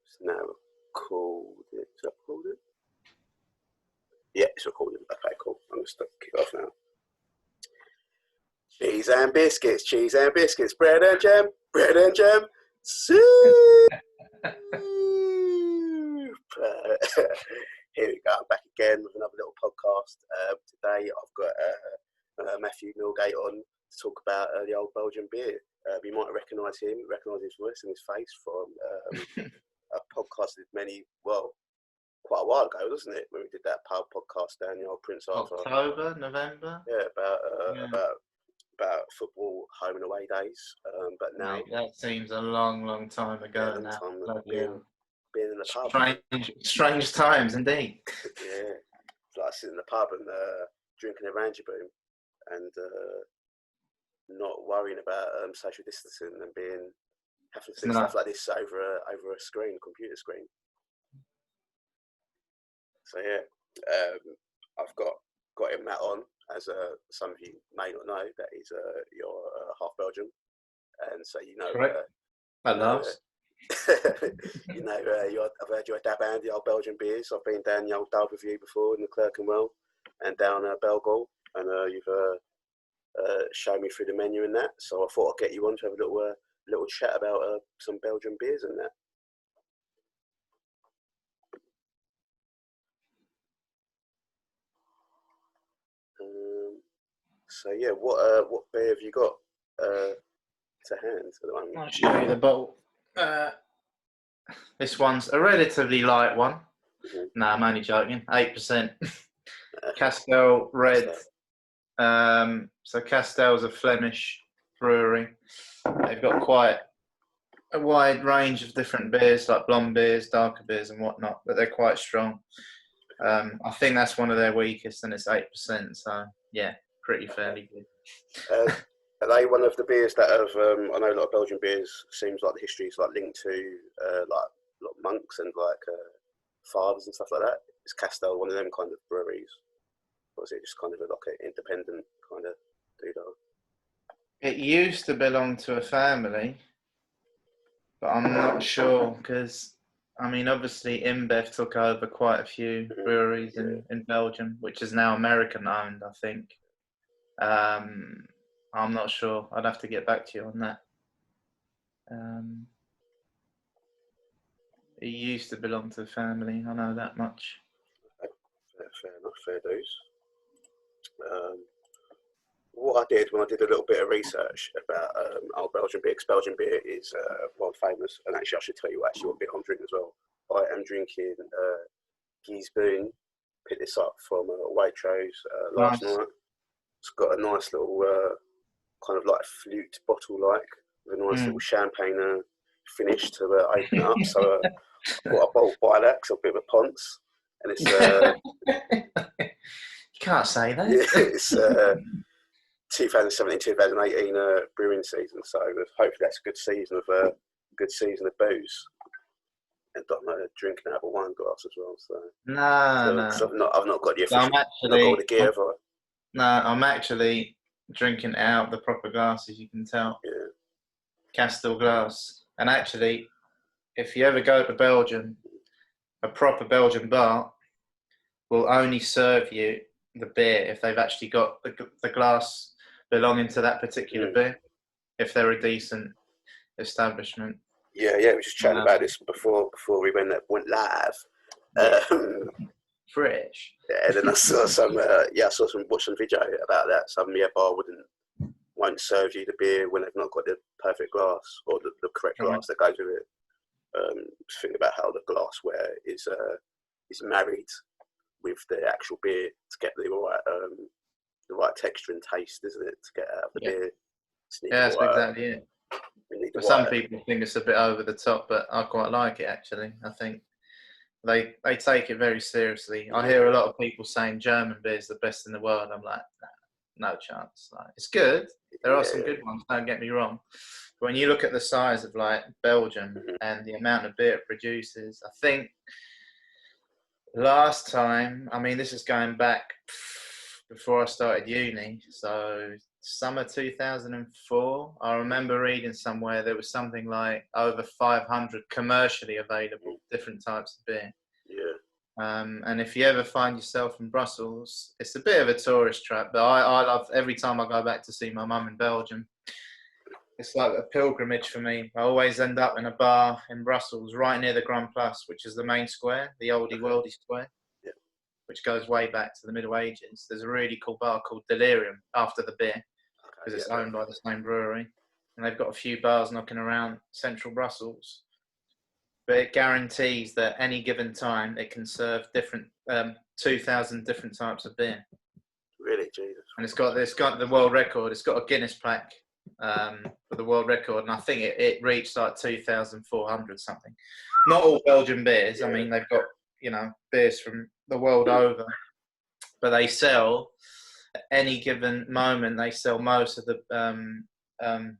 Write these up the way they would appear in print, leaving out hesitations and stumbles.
It's now recorded. Is that recorded? Yeah, it's recorded. Okay, cool. I'm going to kick off now. Cheese and biscuits, cheese and biscuits, bread and jam, soup. Here we go, I'm back again with another little podcast. Today I've got Matthew Milgate on to talk about the old Belgian beer. You might recognise him, recognise his voice and his face from a podcast with quite a while ago, wasn't it? When we did that pub podcast down the old Prince Arthur. October, November? Yeah, about football home and away days. But now... Mate, that seems a long time ago now. Being in the pub. Strange times, indeed. Yeah. It's like sitting in the pub and drinking a Ranger Boom and not worrying about social distancing and having to do stuff like this over a screen, computer screen. So yeah, I've got him Matt on, as some of you may not know that you're half Belgian, and so you know. Correct. I've heard you're a dab hand the old Belgian beers. I've been down the old Dub with you before in the Clerkenwell and down Belgol, and you've shown me through the menu and that. So I thought I'd get you on to have a little chat about some Belgian beers and that. So yeah, what beer have you got to hand at the moment? I'll show you the bottle. This one's a relatively light one. Mm-hmm. No, I'm only joking. 8%. Castel Red. So Castel's a Flemish brewery. They've got quite a wide range of different beers, like blonde beers, darker beers and whatnot, but they're quite strong. I think that's one of their weakest, and it's 8%. So yeah, pretty fairly good. Are they one of the beers that have? I know a lot of Belgian beers seems like the history is like linked to like a lot of monks and like fathers and stuff like that. Is Castel one of them kind of breweries, or is it just kind of like an independent kind of doodah? It used to belong to a family, but I'm not sure because. I mean, obviously, InBev took over quite a few breweries in Belgium, which is now American-owned, I think. I'm not sure. I'd have to get back to you on that. It used to belong to the family. I know that much. Fair enough, fair dues. What I did when I did a little bit of research about old Belgian beer, because Belgian beer is world famous, and actually I should tell you what beer I'm drinking as well. I am drinking Guise Boon. Picked this up from Waitrose last night. It's got a nice little kind of like flute bottle-like, with a nice little champagne finish to open up. So I thought I'd bolt by that because I'm a bit of a ponce. And it's... you can't say that. Yeah, it's 2017-2018 brewing season, so hopefully that's a good season of booze. And I'm drinking out of a wine glass as well. So no. I've not got the official. Not got all the gear for it. No, I'm actually drinking it out of the proper glass, as you can tell. Yeah. Castel glass. And actually, if you ever go to Belgium, a proper Belgian bar will only serve you the beer if they've actually got the glass belonging to that particular beer, if they're a decent establishment. Yeah, we were just chatting about this before we went live. Fresh. Yeah, then I saw watched some video about that. Some bar won't serve you the beer when they've not got the perfect glass or the correct glass that goes with it. Thinking about how the glassware is married with the actual beer to get the right texture and taste, isn't it? To get out of the beer. Yeah, that's exactly it. But some people think it's a bit over the top, but I quite like it actually. I think they take it very seriously. I hear a lot of people saying German beer is the best in the world. I'm like, no chance. Like, it's good. There are some good ones, don't get me wrong. But when you look at the size of like Belgium and the amount of beer it produces, I think last time, I mean, this is going back before I started uni, so summer 2004. I remember reading somewhere there was something like over 500 commercially available different types of beer. Yeah. And if you ever find yourself in Brussels, it's a bit of a tourist trap, but I love every time I go back to see my mum in Belgium. It's like a pilgrimage for me. I always end up in a bar in Brussels right near the Grand Place, which is the main square, the oldie worldy square, Yeah. which goes way back to the Middle Ages. There's a really cool bar called Delirium after the beer, because it's owned by the same brewery. And they've got a few bars knocking around central Brussels. But it guarantees that any given time it can serve different 2,000 different types of beer. Really, Jesus. And it's got the world record. It's got a Guinness plaque for the world record, and I think it reached like 2,400 something. Not all Belgian beers. I mean, they've got beers from the world over, but they sell at any given moment. They sell most of the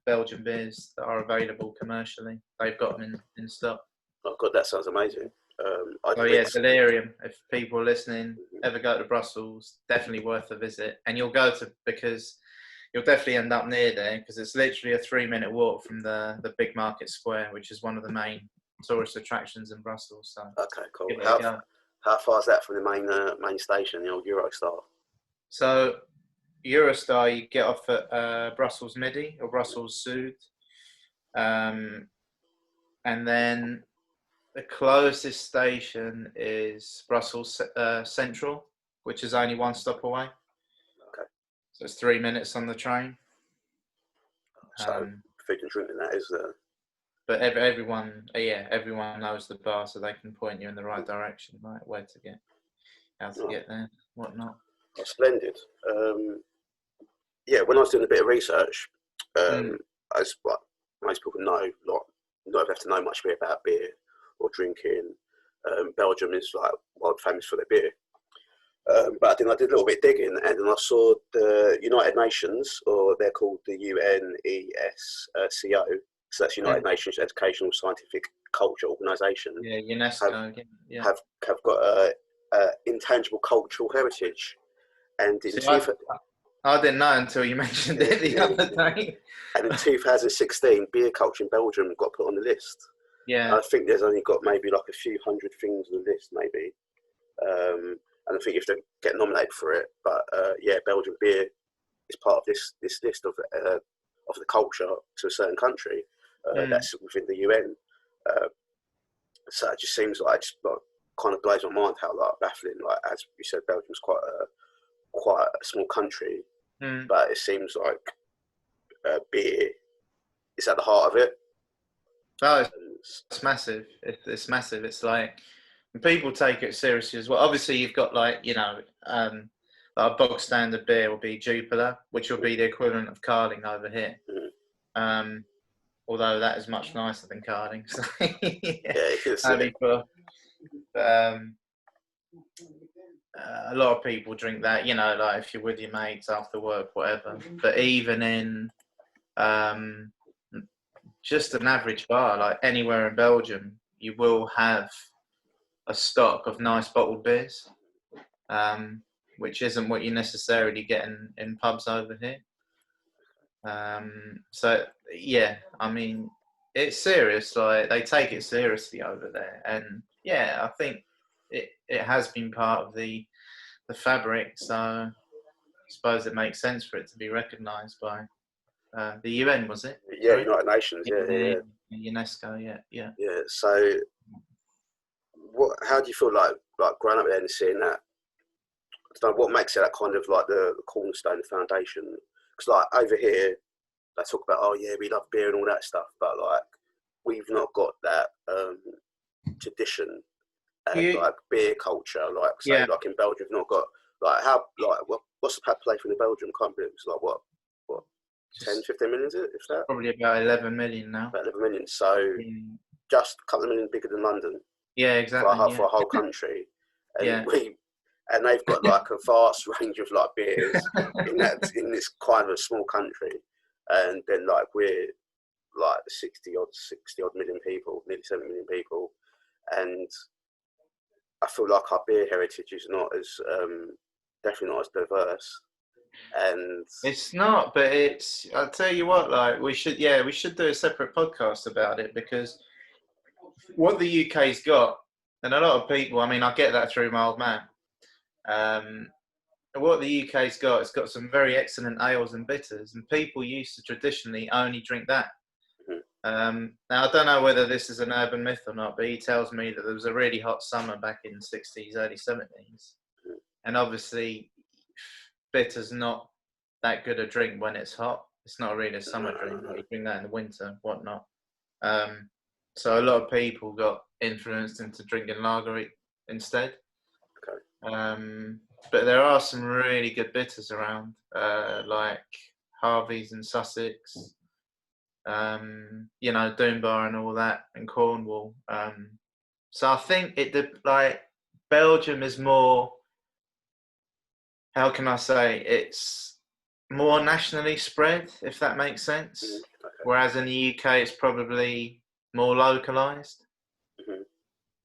Belgian beers that are available commercially. They've got them in stock. Oh God, that sounds amazing. Delirium. If people listening ever go to Brussels, definitely worth a visit. And you'll go to, because you'll definitely end up near there, because it's literally a 3-minute walk from the big market square, which is one of the main tourist attractions in Brussels. So okay, cool. How far is that from the main station, the old Eurostar? So Eurostar, you get off at Brussels Midi or Brussels Sud, and then the closest station is Brussels Central, which is only 1 stop away. Okay. So it's 3 minutes on the train. So food and drink in that is there. But everyone knows the bar, so they can point you in the right direction, right, how to get there, whatnot. Oh, splendid. When I was doing a bit of research, as what most people know, not have to know much about beer or drinking. Belgium is like world famous for their beer. But I did a little bit of digging, and then I saw the United Nations, or they're called the UNESCO, so that's United Nations Educational, Scientific, Culture Organisation. Yeah, UNESCO. Have got a intangible cultural heritage, and I didn't know until you mentioned it the other day. And in 2016, beer culture in Belgium got put on the list. Yeah. I think there's only got maybe like a few hundred things on the list, maybe. And I think you have to get nominated for it. But Belgian beer is part of this list of the culture to a certain country that's within the UN. So it just seems like kind of blows my mind how baffling. Like, as you said, Belgium's quite a small country, but it seems like beer is at the heart of it. Oh, it's massive. It's massive. It's like, people take it seriously as well. Obviously, you've got like a bog standard beer will be Jupiler, which will be the equivalent of Carling over here. Although that is much nicer than Carling. So that'd be cool. A lot of people drink that, like if you're with your mates after work, whatever. But even in just an average bar, like anywhere in Belgium, you will have a stock of nice bottled beers, which isn't what you necessarily get in pubs over here. I mean, it's serious. Like, they take it seriously over there, and I think it has been part of the fabric. So I suppose it makes sense for it to be recognised by the UN, was it? Yeah, right? United Nations. Yeah. UNESCO. Yeah. Yeah. So, how do you feel like growing up there and seeing that? I don't know, what makes it that kind of like the cornerstone, the foundation? Because like over here, they talk about, we love beer and all that stuff, but like we've not got that tradition and like beer culture. Like like in Belgium, we've not got what's the population in Belgium? Can't believe it's like what 10, 15 million, is it? If that? Probably about 11 million now. About 11 million. So just a couple of million bigger than London. Yeah, exactly. For a whole country, and they've got like a vast range of like beers in this kind of a small country, and then like we're like 60 odd million people, nearly 7 million people, and I feel like our beer heritage is not as definitely not as diverse And It's not, but it's. I'll tell you what. Like we should do a separate podcast about it because what the UK's got, and a lot of people. I mean, I get that through my old man. Um, what the UK's got, it's got some very excellent ales and bitters, and people used to traditionally only drink that. Now, I don't know whether this is an urban myth or not, but he tells me that there was a really hot summer back in the 60s, early 70s. And obviously, bitter's not that good a drink when it's hot. It's not really a summer drink. You drink that in the winter, whatnot. So a lot of people got influenced into drinking lager instead. But there are some really good bitters around, like Harvey's in Sussex. Dunbar and all that in Cornwall. So I think Belgium is more, how can I say, it's more nationally spread, if that makes sense. Whereas in the UK, it's probably more localised.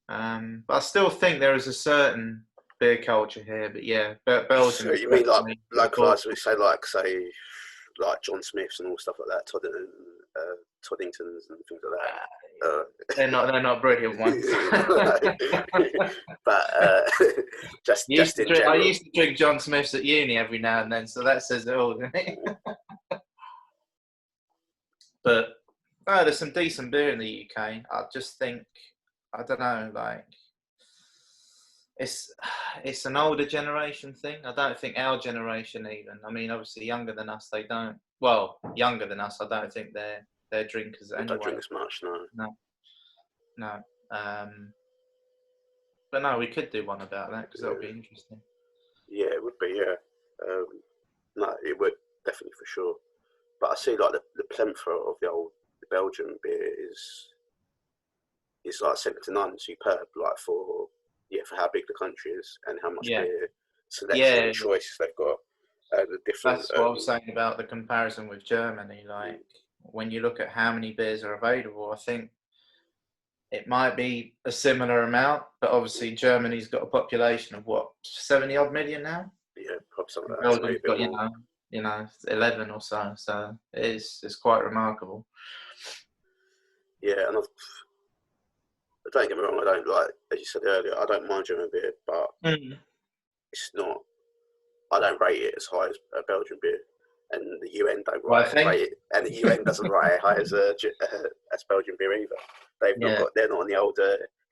But I still think there is a certain beer culture here. But yeah, Belgium. So you mean like localised? We say like John Smith's and all stuff like that, Toddingtons and things like that. They're not brilliant ones. But just in general. I used to drink John Smith's at uni every now and then, so that says it all, doesn't it? But there's some decent beer in the UK. I just think, I don't know, like it's an older generation thing. I don't think our generation even. I mean, obviously younger than us, they don't. Well, younger than us, I don't think they're drinkers anyway. Don't drink as much, No. But no, we could do one about that because that would be interesting. Yeah, it would be. Yeah. No, it would definitely for sure. But I see like the plinth of the old Belgian beer is like second to none, superb. Like for how big the country is and how much beer selection and choices they've got. The different. That's what I was saying about the comparison with Germany. Like when you look at how many beers are available, I think it might be a similar amount, but obviously Germany's got a population of 70 odd million now. Yeah, probably something like that. Belgium's got 11 or so. So it's quite remarkable. Yeah, and don't get me wrong, I don't like, as you said earlier, I don't mind German beer, but it's not. I don't rate it as high as a Belgian beer, and the UN don't rate it, and the UN doesn't rate it high as Belgian beer either. They're not on the old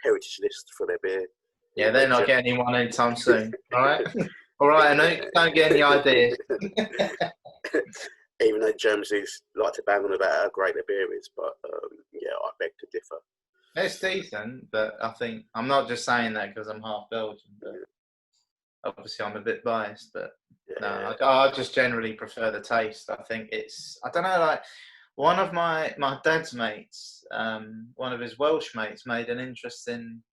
heritage list for their beer. Yeah, they're not getting anyone anytime soon. All right, all right, Anouk, don't get any ideas. Even though Germans like to bang on about how great their beer is, but I beg to differ. It's decent, but I think I'm not just saying that because I'm half Belgian, but obviously I'm a bit biased. But I just generally prefer the taste. I think I don't know, like one of my dad's mates, one of his Welsh mates made an interesting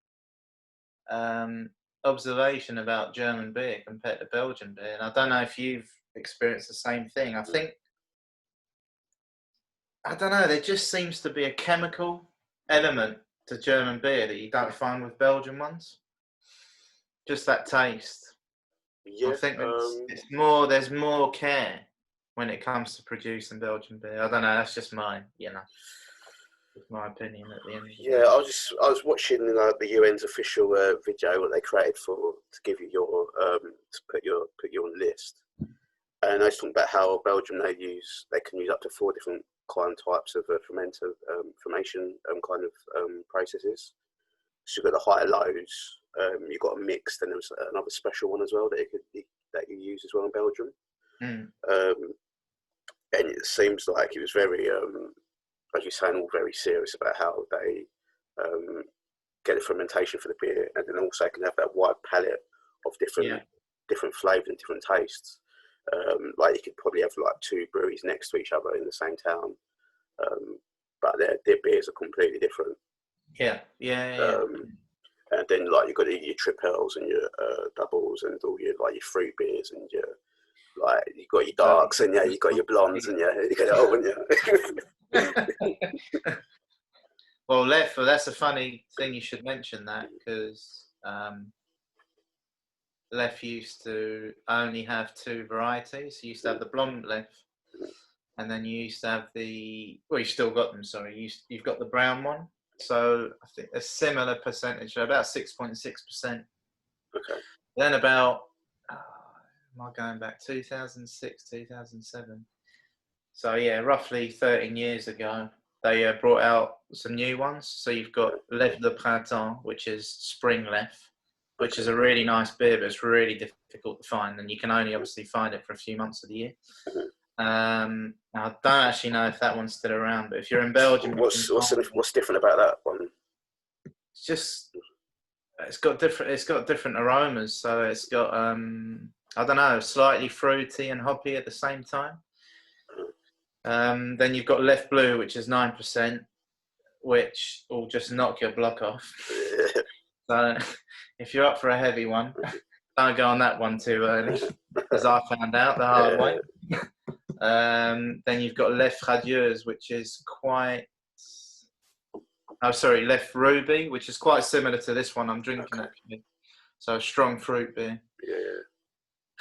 observation about German beer compared to Belgian beer, and I don't know if you've experienced the same thing. I think, I don't know, there just seems to be a chemical element to German beer that you don't find with Belgian ones. Just that taste. Yeah, I think there's more care when it comes to producing Belgian beer. I don't know, that's just mine, It's my opinion at the end. Yeah, I was watching the UN's official video that they created to give you your to put you on list, and they talking about how Belgium they can use up to 4 different types of fermentation processes. So you've got the high and lows. You've got a mixed, and there was another special one as well that you use as well in Belgium. And it seems like it was very, as you're saying, all very serious about how they get the fermentation for the beer, and then also can have that wide palette of different flavours and different tastes. Like you could probably have like 2 breweries next to each other in the same town, but their beers are completely different. Yeah. And then like you've got your tripels and your doubles and all your fruit beers and your you've got your darks and you've got your blondes and you got it all, and Well, that's a funny thing. You should mention that because Lef used to only have 2 varieties. You used to have the blonde Lef, and then you used to have well, you've still got them, sorry. You've got the brown one. So I think a similar percentage, about 6.6%. Okay. Then about, am I going back, 2006, 2007? So yeah, roughly 13 years ago, they brought out some new ones. So you've got Lef de Printemps, which is spring Lef, which is a really nice beer, but it's really difficult to find, and you can only obviously find it for a few months of the year. I don't actually know if that one's still around, but if you're in Belgium, what's different about that one? It's just it's got different aromas. So it's got I don't know, slightly fruity and hoppy at the same time. Then you've got Left Blue, which is 9%, which will just knock your block off. So if you're up for a heavy one, don't go on that one too early, as I found out the hard way. Then you've got Left Radieuse, which is Left Ruby, which is quite similar to this one I'm drinking actually. So strong fruit beer.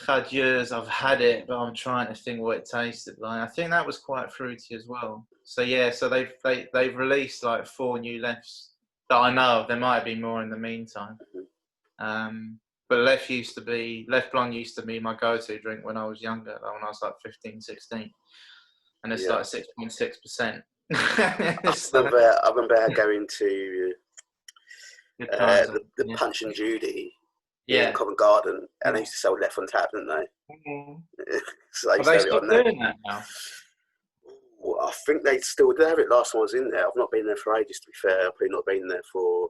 Radieuse, I've had it, but I'm trying to think what it tasted like. I think that was quite fruity as well. So yeah, so they've released like 4 new Lefs that I know of. There might be more in the meantime. But Left Blonde used to be my go-to drink when I was younger, like when I was like 15, 16. And it's like 6.6%. I remember going to the Punch and Judy in Covent Garden, and they used to sell Left on tap, didn't they? So Are they still doing that now? Well, I think they still do have it. Last time I was in there, I've not been there for ages, to be fair. I've probably not been there for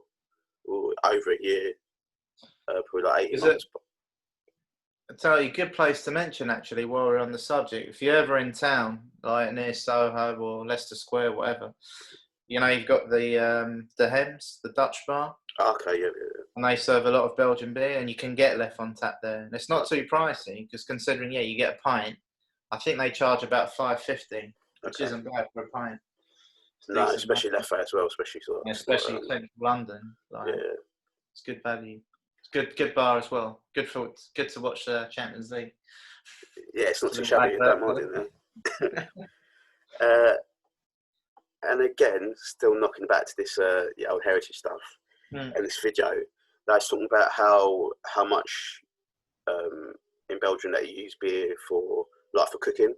over a year. Probably like 8 months. I tell you, good place to mention actually while we're on the subject. If you're ever in town, like near Soho or Leicester Square, whatever, you know you've got the Hems, the Dutch bar. Okay, yeah. And they serve a lot of Belgian beer, and you can get Left on tap there. And it's not too pricey because considering you get a pint, I think they charge about $5.50, which isn't bad for a pint. No, especially Left as well, especially central London. It's good value. Good bar as well. Good to watch the Champions League. Yeah, it's not too shabby. Don't mind it there. And again, still knocking back to this old heritage stuff. And this video, I was talking about how much in Belgium they use beer for cooking.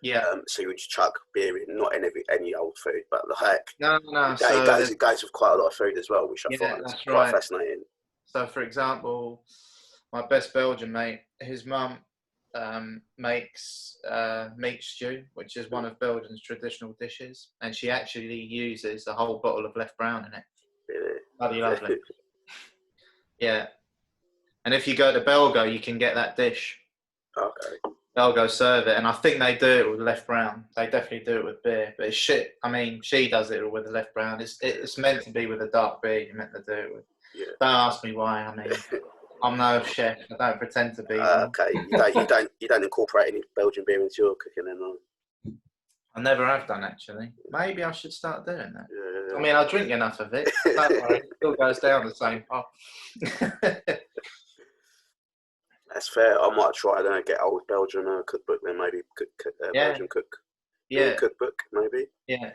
Yeah. So you would just chuck beer in, not in any old food, but it goes with quite a lot of food as well, which I find quite fascinating. So, for example, my best Belgian mate, his mum makes meat stew, which is one of Belgium's traditional dishes, and she actually uses a whole bottle of Left Brown in it. Really? Bloody lovely. Yeah. And if you go to Belgo, you can get that dish. Okay. Belgo serve it, and I think they do it with Left Brown. They definitely do it with beer, but it's shit. I mean, she does it with the Left Brown. It's meant to be with a dark beer. You're meant to do it with. Yeah. Don't ask me why. I mean, I'm no chef. I don't pretend to be. Okay, you don't incorporate any Belgian beer into your cooking, then? I never have done actually. Maybe I should start doing that. Yeah. I mean, I'll drink enough of it. Don't worry, it still goes down the same path. That's fair. I might try. Get old Belgian cookbook, then maybe Belgian cookbook, maybe. Yeah.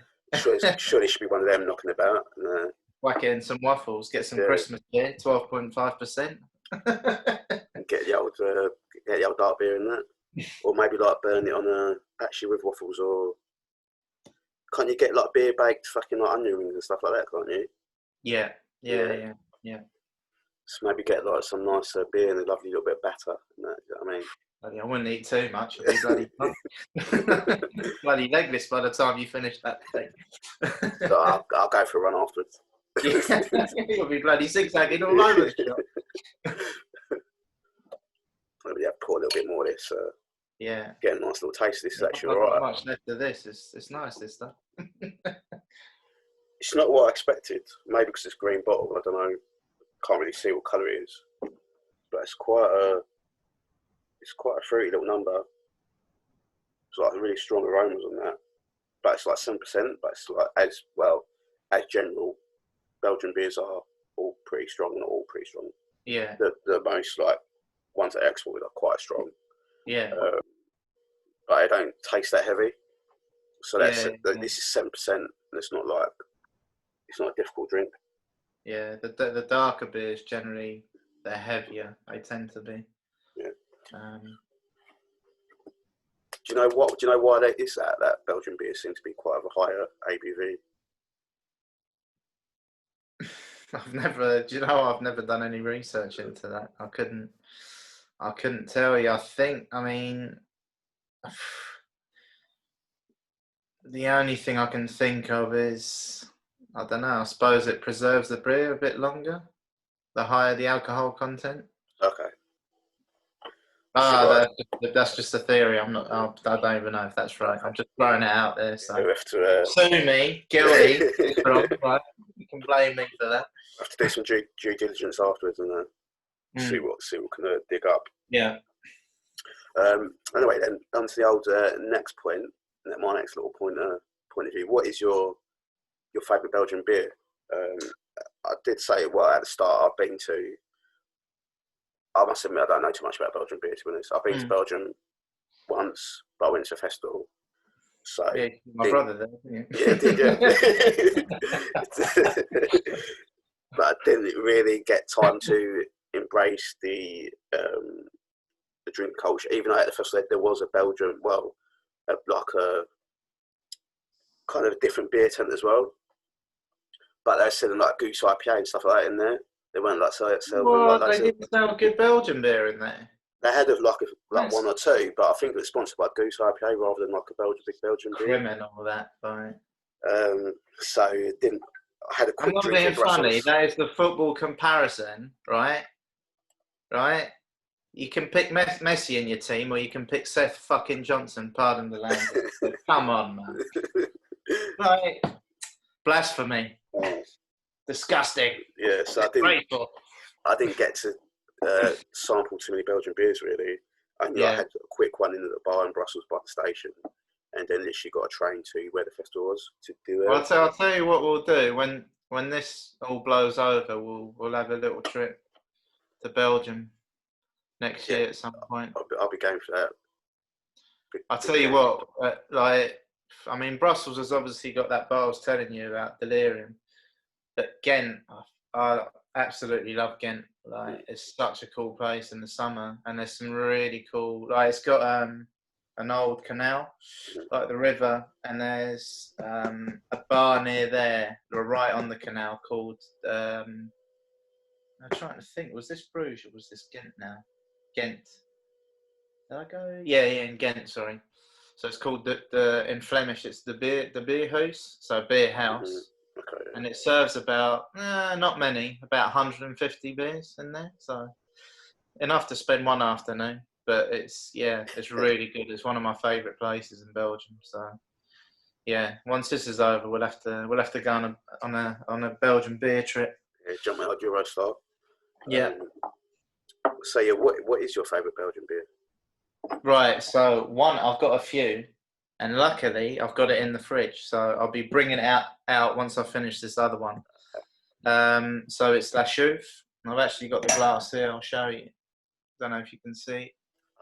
Surely should be one of them knocking about. Whack in some waffles, get some Christmas beer, 12.5%. Get the old dark beer in that, or maybe burn it on actually with waffles, or can't you get beer baked fucking onion rings and stuff like that? Can't you? Yeah. So maybe get some nice beer and a lovely little bit of batter. And that, you know what I mean? Bloody, I wouldn't eat too much. I'd be bloody bloody legless by the time you finish that thing. So I'll go for a run afterwards. You'll be bloody zigzagging all over the shop. Maybe pour a little bit more of this. Get a nice little taste. This is actually alright. Not much left of this. It's nice, this stuff. It's not what I expected. Maybe because it's green bottle. I don't know. Can't really see what colour it is. But it's quite a fruity little number. It's really strong aromas on that. But it's 7%. But it's as general, Belgian beers are all pretty strong, not all pretty strong. Yeah. The most like ones that are exported are quite strong. Yeah. But they don't taste that heavy. So Yeah. this is 7%. And it's not a difficult drink. Yeah. The darker beers generally they're heavier. They tend to be. Yeah. Um, Do you know what? Do you know why that is? That Belgian beer seems to be quite of a higher ABV. I've never. Do you know? I've never done any research into that. I couldn't tell you. I think. I mean, the only thing I can think of is I don't know. I suppose it preserves the beer a bit longer. The higher the alcohol content. Okay. That's just a theory. I don't even know if that's right. I'm just throwing it out there. So We have to sue me, guilty. It's wrong, right? You can blame me for that. have to do some due diligence afterwards and see what we can dig up. Yeah. Anyway, then on to the old next point. My next little point of view. What is your favourite Belgian beer? I did say at the start I've been to. I must admit I don't know too much about Belgian beer, to be honest. I've been to Belgium once, but I went to a festival. So Yeah, my brother there. Yeah. Yeah, did you? But I didn't really get time to embrace the drink culture. Even though at the festival there was a Belgian, like a kind of a different beer tent as well. But they're selling like Goose IPA and stuff like that in there. They weren't like selling Well, like they didn't sell good Belgian beer in there. They had like one or two, but I think it was sponsored by Goose IPA rather than like a big Belgian beer. Criminal that, right? So it didn't. I had a quick I'm not drink being in Brussels. funny. That is the football comparison, right? Right? You can pick Messi in your team, or you can pick Seth fucking Johnson. Pardon the language. So, come on, man. Right? Blasphemy. Disgusting. Yeah, so I didn't get to sample too many Belgian beers really. I knew I had a quick one in at the bar in Brussels by the station, and then literally got a train to where the festival was to do it. Well, I'll tell you what we'll do when this all blows over. We'll have a little trip to Belgium next year at some point. I'll be going for that. I'll tell you what, I mean, Brussels has obviously got that bar I was telling you about, Delirium. But Ghent, I absolutely love Ghent. Like, it's such a cool place in the summer, and there's some really cool. Like, it's got an old canal, like the river, and there's a bar near there, or right on the canal, called. I'm trying to think. Was this Bruges or was this Ghent now? Ghent. Did I go? Yeah, in Ghent. Sorry. So it's called the in Flemish. It's the beer house, so beer house. Okay. And it serves about not many, about 150 beers in there. So enough to spend one afternoon. But it's really good. It's one of my favourite places in Belgium. So yeah, once this is over, we'll have to go on a Belgian beer trip. Yeah, jump out Eurostar. Yeah. So yeah, what is your favourite Belgian beer? Right. So I've got a few, and luckily I've got it in the fridge. So I'll be bringing it out once I finish this other one. So it's La Chouffe. I've actually got the glass here. I'll show you. Don't know if you can see.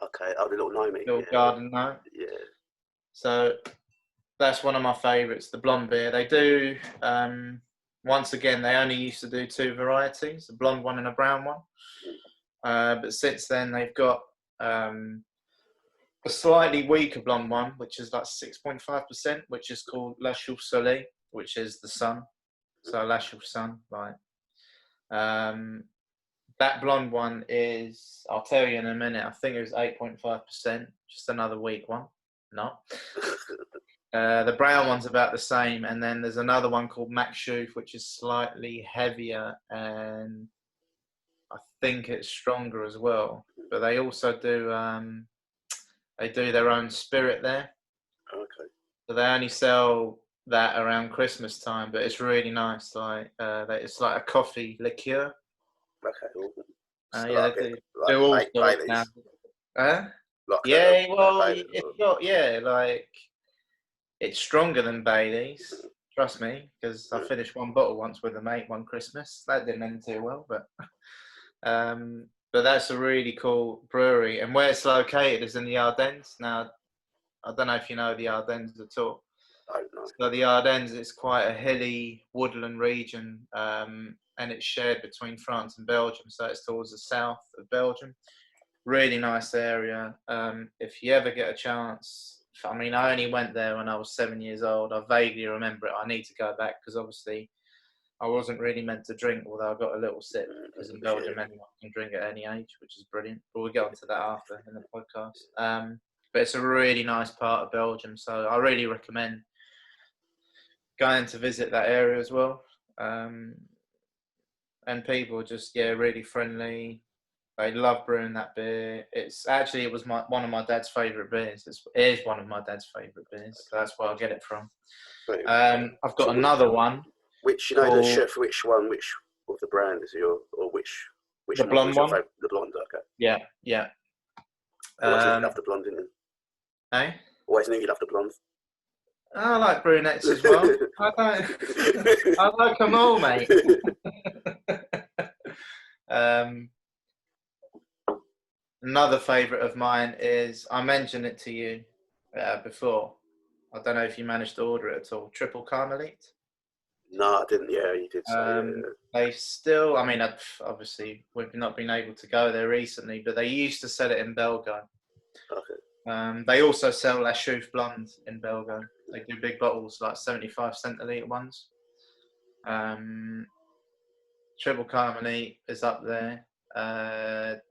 Okay, the little Nomi. Little garden note. Yeah. So that's one of my favourites, the blonde beer. They do, once again, they only used to do two varieties, a blonde one and a brown one. But since then, they've got a slightly weaker blonde one, which is like 6.5%, which is called La Chouffe Soleil, which is the sun. So La Chouffe Sun, right. That blonde one is, I'll tell you in a minute, I think it was 8.5%, just another weak one. No. The brown one's about the same, and then there's another one called Max Chouffe, which is slightly heavier, and I think it's stronger as well. But they also do their own spirit there. Okay. So they only sell that around Christmas time, but it's really nice. Like it's like a coffee liqueur. Okay. They do all sorts now. It's stronger than Bailey's. Trust me, because I finished one bottle once with a mate one Christmas. That didn't end too well, but But that's a really cool brewery, and where it's located is in the Ardennes. Now, I don't know if you know the Ardennes at all. I don't know. So the Ardennes is quite a hilly woodland region, and it's shared between France and Belgium. So it's towards the south of Belgium. Really nice area. If you ever get a chance, I mean, I only went there when I was 7 years old. I vaguely remember it. I need to go back because obviously I wasn't really meant to drink, although I got a little sip because in Belgium anyone can drink at any age, which is brilliant. But we'll get onto that after in the podcast. But it's a really nice part of Belgium, so I really recommend going to visit that area as well. And people are just really friendly. They love brewing that beer. It was one of my dad's favourite beers. It is one of my dad's favourite beers. So that's where I get it from. I've got another one. Which the chef? Which one? Which of the brand is your, or which the blonde one? The blonde. Okay. Yeah. Always knew you loved the blonde, didn't you? Eh? Always knew you loved the blonde. I like brunettes as well. I like them all, mate. Another favourite of mine is, I mentioned it to you before. I don't know if you managed to order it at all. Triple Carmelite. No, I didn't. Yeah, you did. They still, I mean, obviously we've not been able to go there recently, but they used to sell it in Belgium. Okay. They also sell La Chouffe Blonde in Belgium. They do big bottles, like 75 centilitre ones. Triple Carmelite is up there.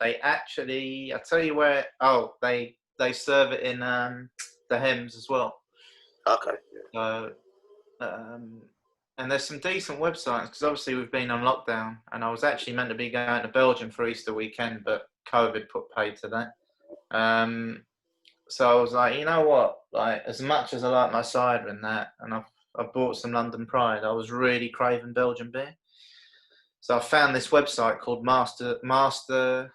They actually, I'll tell you where. Oh, they serve it in the Hems as well. Okay. So, and there's some decent websites because obviously we've been on lockdown, and I was actually meant to be going to Belgium for Easter weekend, but COVID put paid to that. So I was like, you know what? Like, as much as I like my cider and that, and I've bought some London Pride, I was really craving Belgian beer. So I found this website called Master. I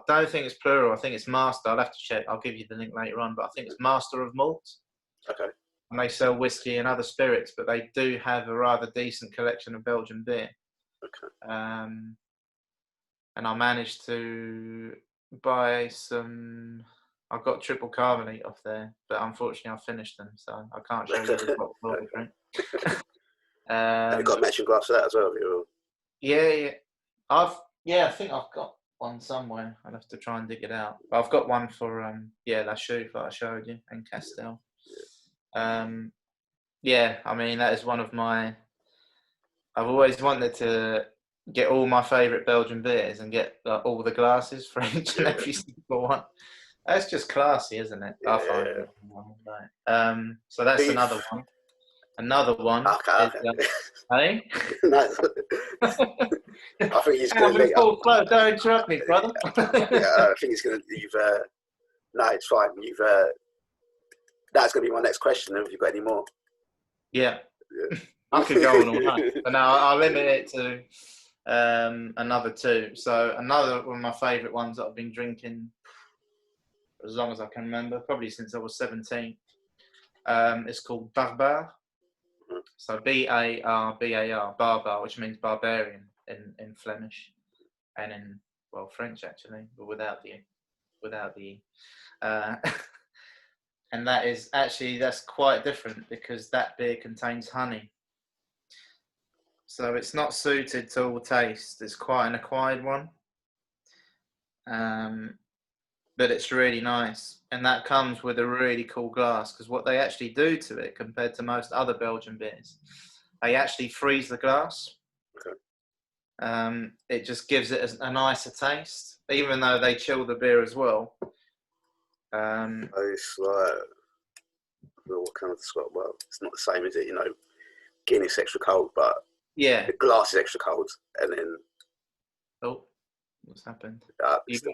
don't think it's plural. I think it's Master. I'll have to check. I'll give you the link later on. But I think it's Master of Malt. Okay. And they sell whiskey and other spirits, but they do have a rather decent collection of Belgian beer. Okay. And I managed to buy some. I got Triple Carmelite off there, but unfortunately I finished them, so I can't show you the bottle of drink. Have you got a matching glass for that as well? Yeah. I think I've got one somewhere. I'll have to try and dig it out. But I've got one for La Chouffe that I showed you, and Castel. I mean, that is one of my. I've always wanted to get all my favourite Belgian beers and get all the glasses for each and every single one. That's just classy, isn't it? Yeah. I find it. So that's another one. Another one. Okay. Hey? No. I think he's going to. Don't interrupt me, brother. I think he's going to. No, it's fine. That's going to be my next question. Have you got any more? Yeah. I could go on all night, but now I'll limit it to another two. So another one of my favourite ones that I've been drinking for as long as I can remember, probably since I was 17. It's called Barbare. So B-A-R-B-A-R, Barbar, which means barbarian in Flemish, and in French actually, but without the and that's quite different because that beer contains honey. So it's not suited to all taste. It's quite an acquired one. But it's really nice. And that comes with a really cool glass because what they actually do to it compared to most other Belgian beers, they actually freeze the glass. Okay. It just gives it a nicer taste, even though they chill the beer as well. It's like, what kind of describe? Well, it's not the same, is it? Guinness extra cold, but yeah, the glass is extra cold, and then. Oh, what's happened? I can still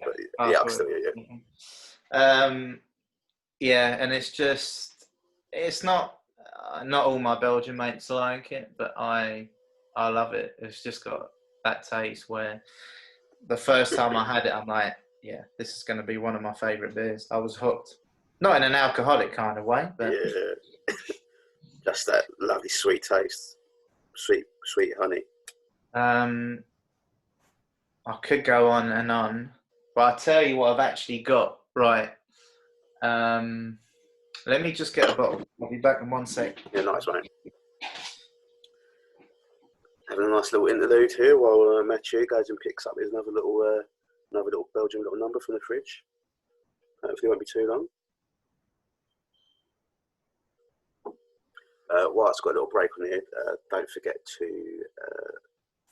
and it's not all my Belgian mates like it, but I love it. It's just got that taste where the first time I had it, I'm like, yeah, this is going to be one of my favourite beers. I was hooked. Not in an alcoholic kind of way, but yeah, just that lovely sweet taste, sweet honey. I'm I could go on and on, but I'll tell you what I've actually got. Right. Let me just get a bottle. I'll be back in 1 sec. Yeah, nice, mate. Having a nice little interlude here while Mathieu goes and picks up his another little Belgian little number from the fridge. Hopefully it won't be too long. Whilst I've got a little break on here, don't forget to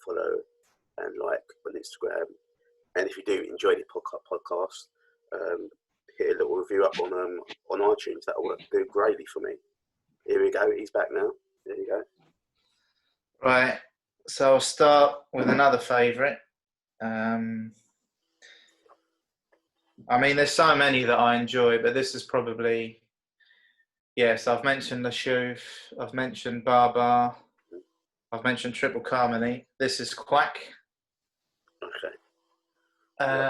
follow and like on Instagram. And if you do enjoy the podcast, hit a little review up on iTunes. That will do greatly for me. Here we go. He's back now. There you go. Right. So I'll start with another favourite. I mean, there's so many that I enjoy, but this is probably... Yes, I've mentioned the Chouf, I've mentioned Bar, I've mentioned Triple Carmony. This is Quack. Okay.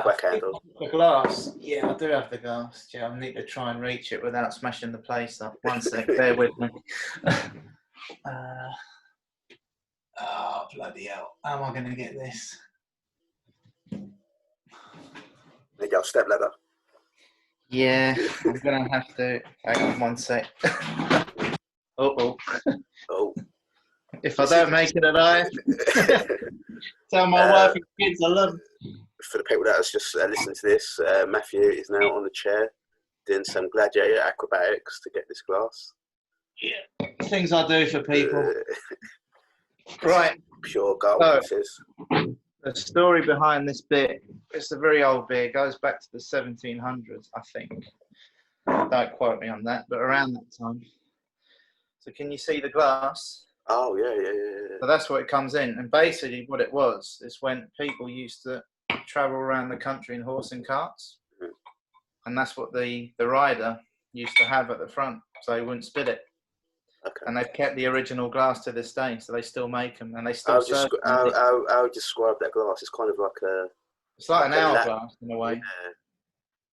Quack handle. The glass. Yeah, I do have the glass. Yeah, I need to try and reach it without smashing the place up. 1 sec, bear with me. Oh, bloody hell. How am I going to get this? There you go, step ladder. Yeah, I'm going to have to. Hang on 1 sec. Oh. If I don't make it alive, tell my wife and kids I love them. For the people that has just listened to this, Mathieu is now on the chair doing some gladiator acrobatics to get this glass. Yeah, things I do for people. Right. Pure gold, this is. The story behind this beer, it's a very old beer, it goes back to the 1700s, I think. Don't quote me on that, but around that time. So can you see the glass? Oh, yeah. So that's what it comes in. And basically what it was is when people used to travel around the country in horse and carts. Mm-hmm. And that's what the rider used to have at the front, so he wouldn't spill it. Okay. And they've kept the original glass to this day, so they still make them, and they still serve them. I would describe that glass. It's kind of like a... It's like an hourglass in a way. Yeah.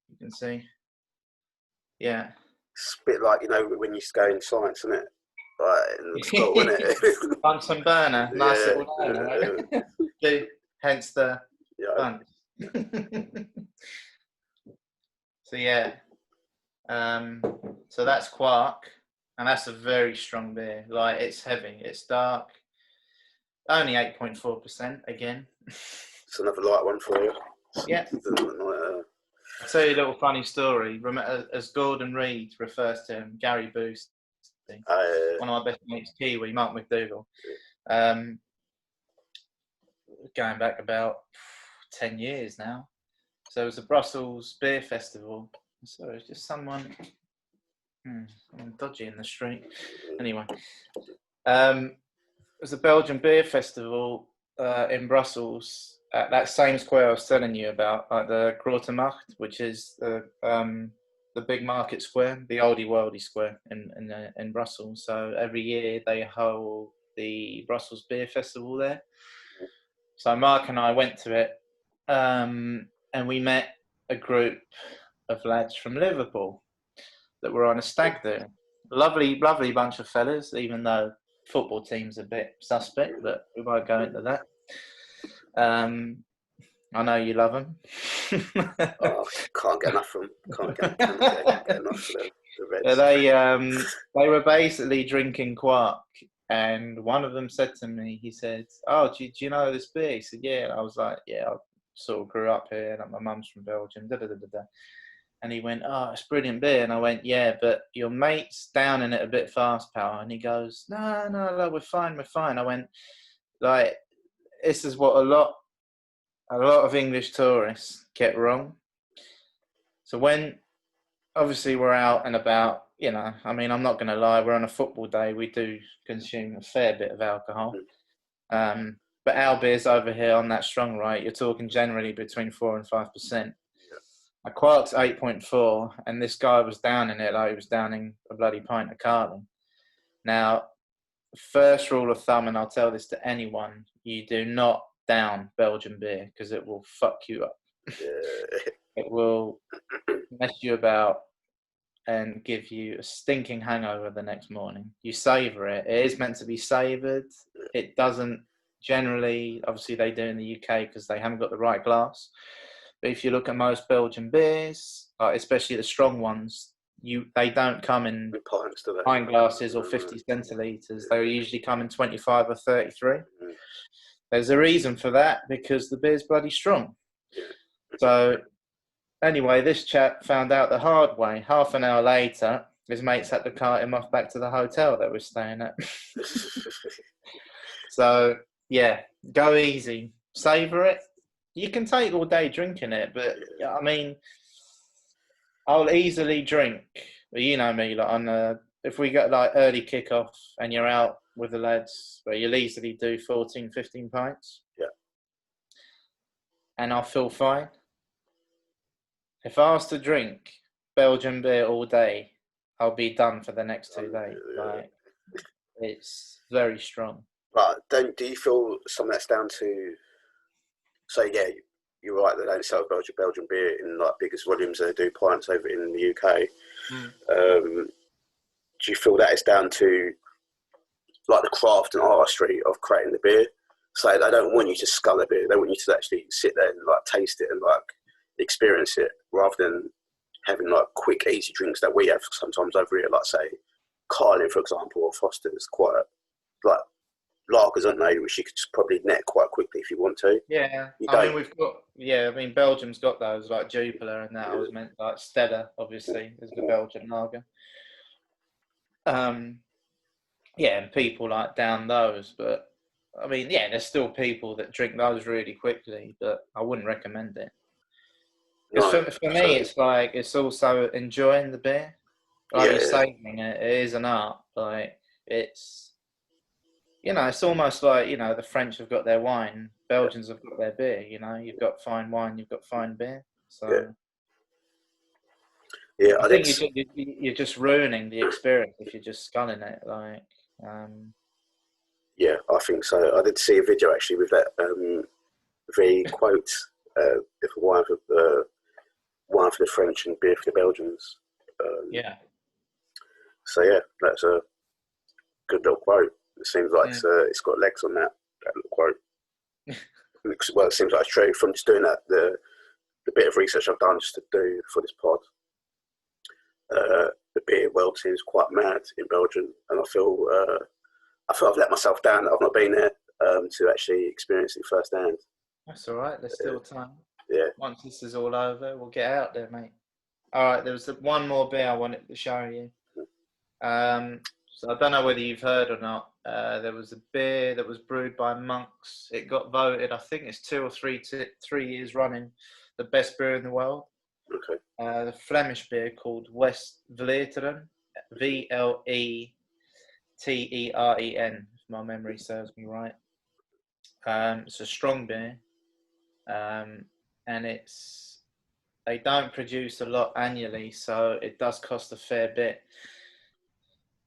You can see. Yeah. It's a bit like, when you used to go in science, isn't it? Like in school, isn't it? Bunsen burner. Nice little burner. Hence the bunch. So, yeah. So that's Quark. And that's a very strong beer. Like, it's heavy, it's dark. Only 8.4% again. It's another light one for you. Yeah. I'll tell you a little funny story. As Gordon Reed refers to him, Gary Boost, one of my best mates, Kiwi, Mark McDougall. Going back about 10 years now. So it was a Brussels Beer Festival. So it's just someone... I'm dodgy in the street. Anyway, it was a Belgian beer festival in Brussels at that same square I was telling you about, like the Grote Markt, which is the big market square, the oldie worldy square in Brussels. So every year they hold the Brussels Beer Festival there. So Mark and I went to it, and we met a group of lads from Liverpool that were on a stag do. Lovely bunch of fellas, even though football team's a bit suspect, but we won't go into that. I know you love them. Can't get enough from them. Can't get enough of the Reds. They were basically drinking Quark, and one of them said to me, he said, "Oh, do you know this beer?" He said, "Yeah." And I was like, "Yeah, I sort of grew up here, and my mum's from Belgium." And he went, "Oh, it's brilliant beer." And I went, "Yeah, but your mate's downing it a bit fast, pal." And he goes, No, we're fine. I went, like, this is what a lot of English tourists get wrong. So when, obviously, we're out and about, I mean, I'm not going to lie, we're on a football day, we do consume a fair bit of alcohol. But our beers over here on that strong, right, you're talking generally between 4 and 5%. A Quark's 8.4, and this guy was downing it like he was downing a bloody pint of Carling. Now, first rule of thumb, and I'll tell this to anyone, you do not down Belgian beer because it will fuck you up. It will mess you about and give you a stinking hangover the next morning. You savour it. It is meant to be savoured. It doesn't Generally, obviously, they do in the UK because they haven't got the right glass. But if you look at most Belgian beers, especially the strong ones, they don't come in Pints, do they? pint glasses or 50 centilitres. They usually come in 25 or 33. There's a reason for that, because the beer's bloody strong. So anyway, this chap found out the hard way. Half an hour later, his mates had to cart him off back to the hotel that we're staying at. So, yeah, go easy. Savour it. You can take all day drinking it, but, I mean, I'll easily drink. You know me, like if we get like early kick-off and you're out with the lads, where you'll easily do 14, 15 pints. Yeah. And I'll feel fine. If I was to drink Belgian beer all day, I'll be done for the next 2 days. Like, it's very strong. But do you feel some of that's down to? So yeah, you're right. They don't sell Belgian beer in like biggest volumes. They do pints over in the UK. Do you feel that it's down to like the craft and artistry of creating the beer? So they don't want you to scull a beer. They want you to actually sit there and like taste it and like experience it, rather than having like quick, easy drinks that we have sometimes over here, like say Carlin, for example, or Foster's, quite like lagers, aren't they? Which you could just probably net quite quickly if you want to. Yeah, I mean, Belgium's got those like Jupiler and that. I was meant like Stella, obviously, is the Belgian lager. Yeah, and people like down those, but I mean, yeah, there's still people that drink those really quickly, but I wouldn't recommend it. No, for me, it's like, it's also enjoying the beer. Like you're saving it. It is an art. Like, it's, it's almost like, the French have got their wine, Belgians have got their beer, you've got fine wine, you've got fine beer. So, I think you're just ruining the experience if you're just sculling it. Like, yeah, I think so. I did see a video actually with that very quote, if wine for the French and beer for the Belgians. So yeah, that's a good little quote. It seems like it's got legs on that little quote. Well, it seems like it's true. From just doing that, the bit of research I've done just to do for this pod, the beer world seems quite mad in Belgium, and I feel I've let myself down that I've not been there to actually experience it firsthand. That's all right. There's still time. Yeah. Once this is all over, we'll get out there, mate. All right. There was one more beer I wanted to show you. So I don't know whether you've heard or not. There was a beer that was brewed by monks. It got voted, I think it's 2 or 3 years running, the best beer in the world. Okay. The Flemish beer called West Vleteren, Vleteren, if my memory serves me right. It's a strong beer, and they don't produce a lot annually, so it does cost a fair bit.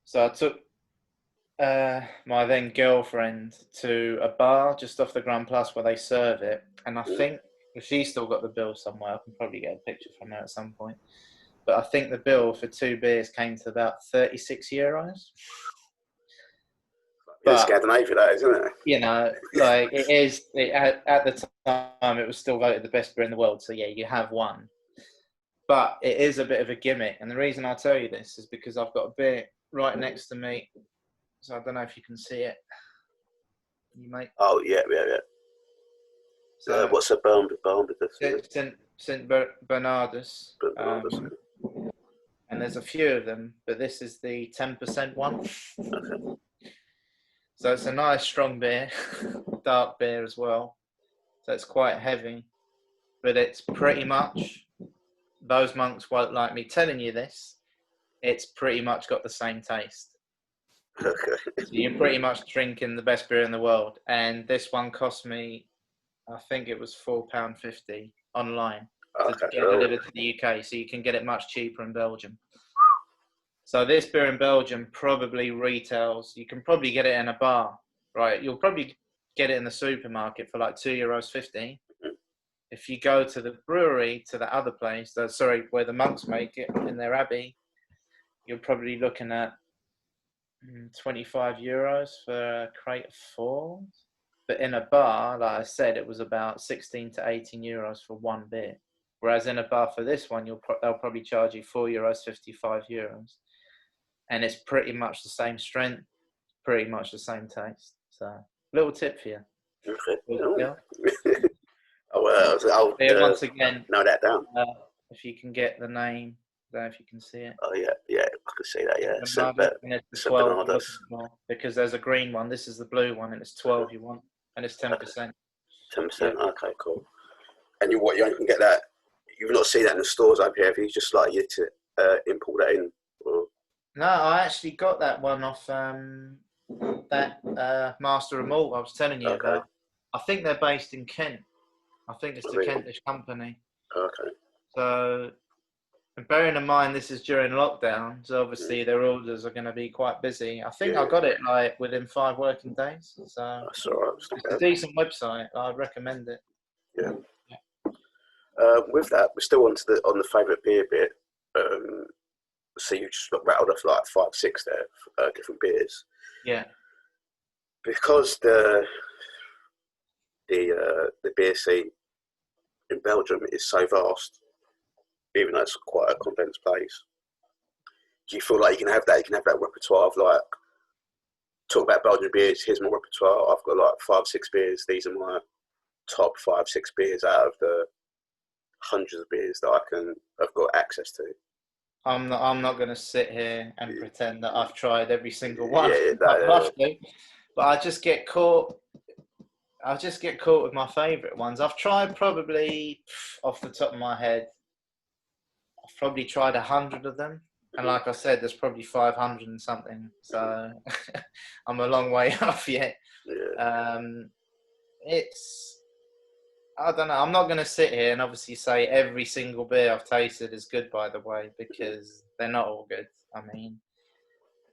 So I took my then girlfriend to a bar just off the Grand Plus where they serve it, and I think if she's still got the bill somewhere, I can probably get a picture from her at some point. But I think the bill for 2 beers came to about €36. But Scandinavia, that is, isn't it? Like it is. At the time, it was still voted the best beer in the world. So yeah, you have one. But it is a bit of a gimmick, and the reason I tell you this is because I've got a beer right next to me. So I don't know if you can see it. You mate? Oh yeah. So what's a Bernardus? St. Bernardus. And there's a few of them, but this is the 10% one. Okay. So it's a nice strong beer, dark beer as well. So it's quite heavy, but it's pretty much, those monks won't like me telling you this, it's pretty much got the same taste. Okay. So you're pretty much drinking the best beer in the world. And this one cost me, I think it was £4.50 online to get it delivered to the UK. So you can get it much cheaper in Belgium. So this beer in Belgium probably retails, you can probably get it in a bar, right? You'll probably get it in the supermarket for like €2.50. If you go to the brewery, to the other place, where the monks make it in their abbey, you're probably looking at €25 for a crate of 4. But in a bar, like I said, it was about 16 to 18 euros for one beer. Whereas in a bar for this one, they'll probably charge you €4, €55, and it's pretty much the same strength, pretty much the same taste. So, little tip for you. Okay. Yeah. I'll Once again, note that down. if you can get the name, I don't know if you can see it. Oh yeah, I can see that. Yeah, And it's the 12 because there's a green one. This is the blue one, and it's 12 you want, and it's 10%. 10%. Okay, cool. And you only can get that. You've not seen that in the stores over here. Have you just like you to import that in? Or? No, I actually got that one off that Master of Malt I was telling you about. I think they're based in Kent. I think it's the Kentish company. Okay. So, and bearing in mind this is during lockdown, so obviously their orders are going to be quite busy. I think I got it like within 5 working days. So that's all right. It's a decent website. I'd recommend it. Yeah. With that, we're still on the favourite beer bit. So you just rattled off like 5, 6 there, different beers. Yeah. Because the beer scene in Belgium is so vast, even though it's quite a condensed place. Do you feel like you can have that? You can have that repertoire of like talk about Belgian beers. Here's my repertoire. I've got like 5, 6 beers. These are my top 5, 6 beers out of the hundreds of beers that I've got access to. I'm not going to sit here and pretend that I've tried every single one. But I just get caught. With my favourite ones. I've tried probably off the top of my head. I've probably tried 100 of them, and like I said, there's probably 500 and something. So I'm a long way off yet. Yeah. I don't know. I'm not going to sit here and obviously say every single beer I've tasted is good, by the way, because they're not all good. I mean,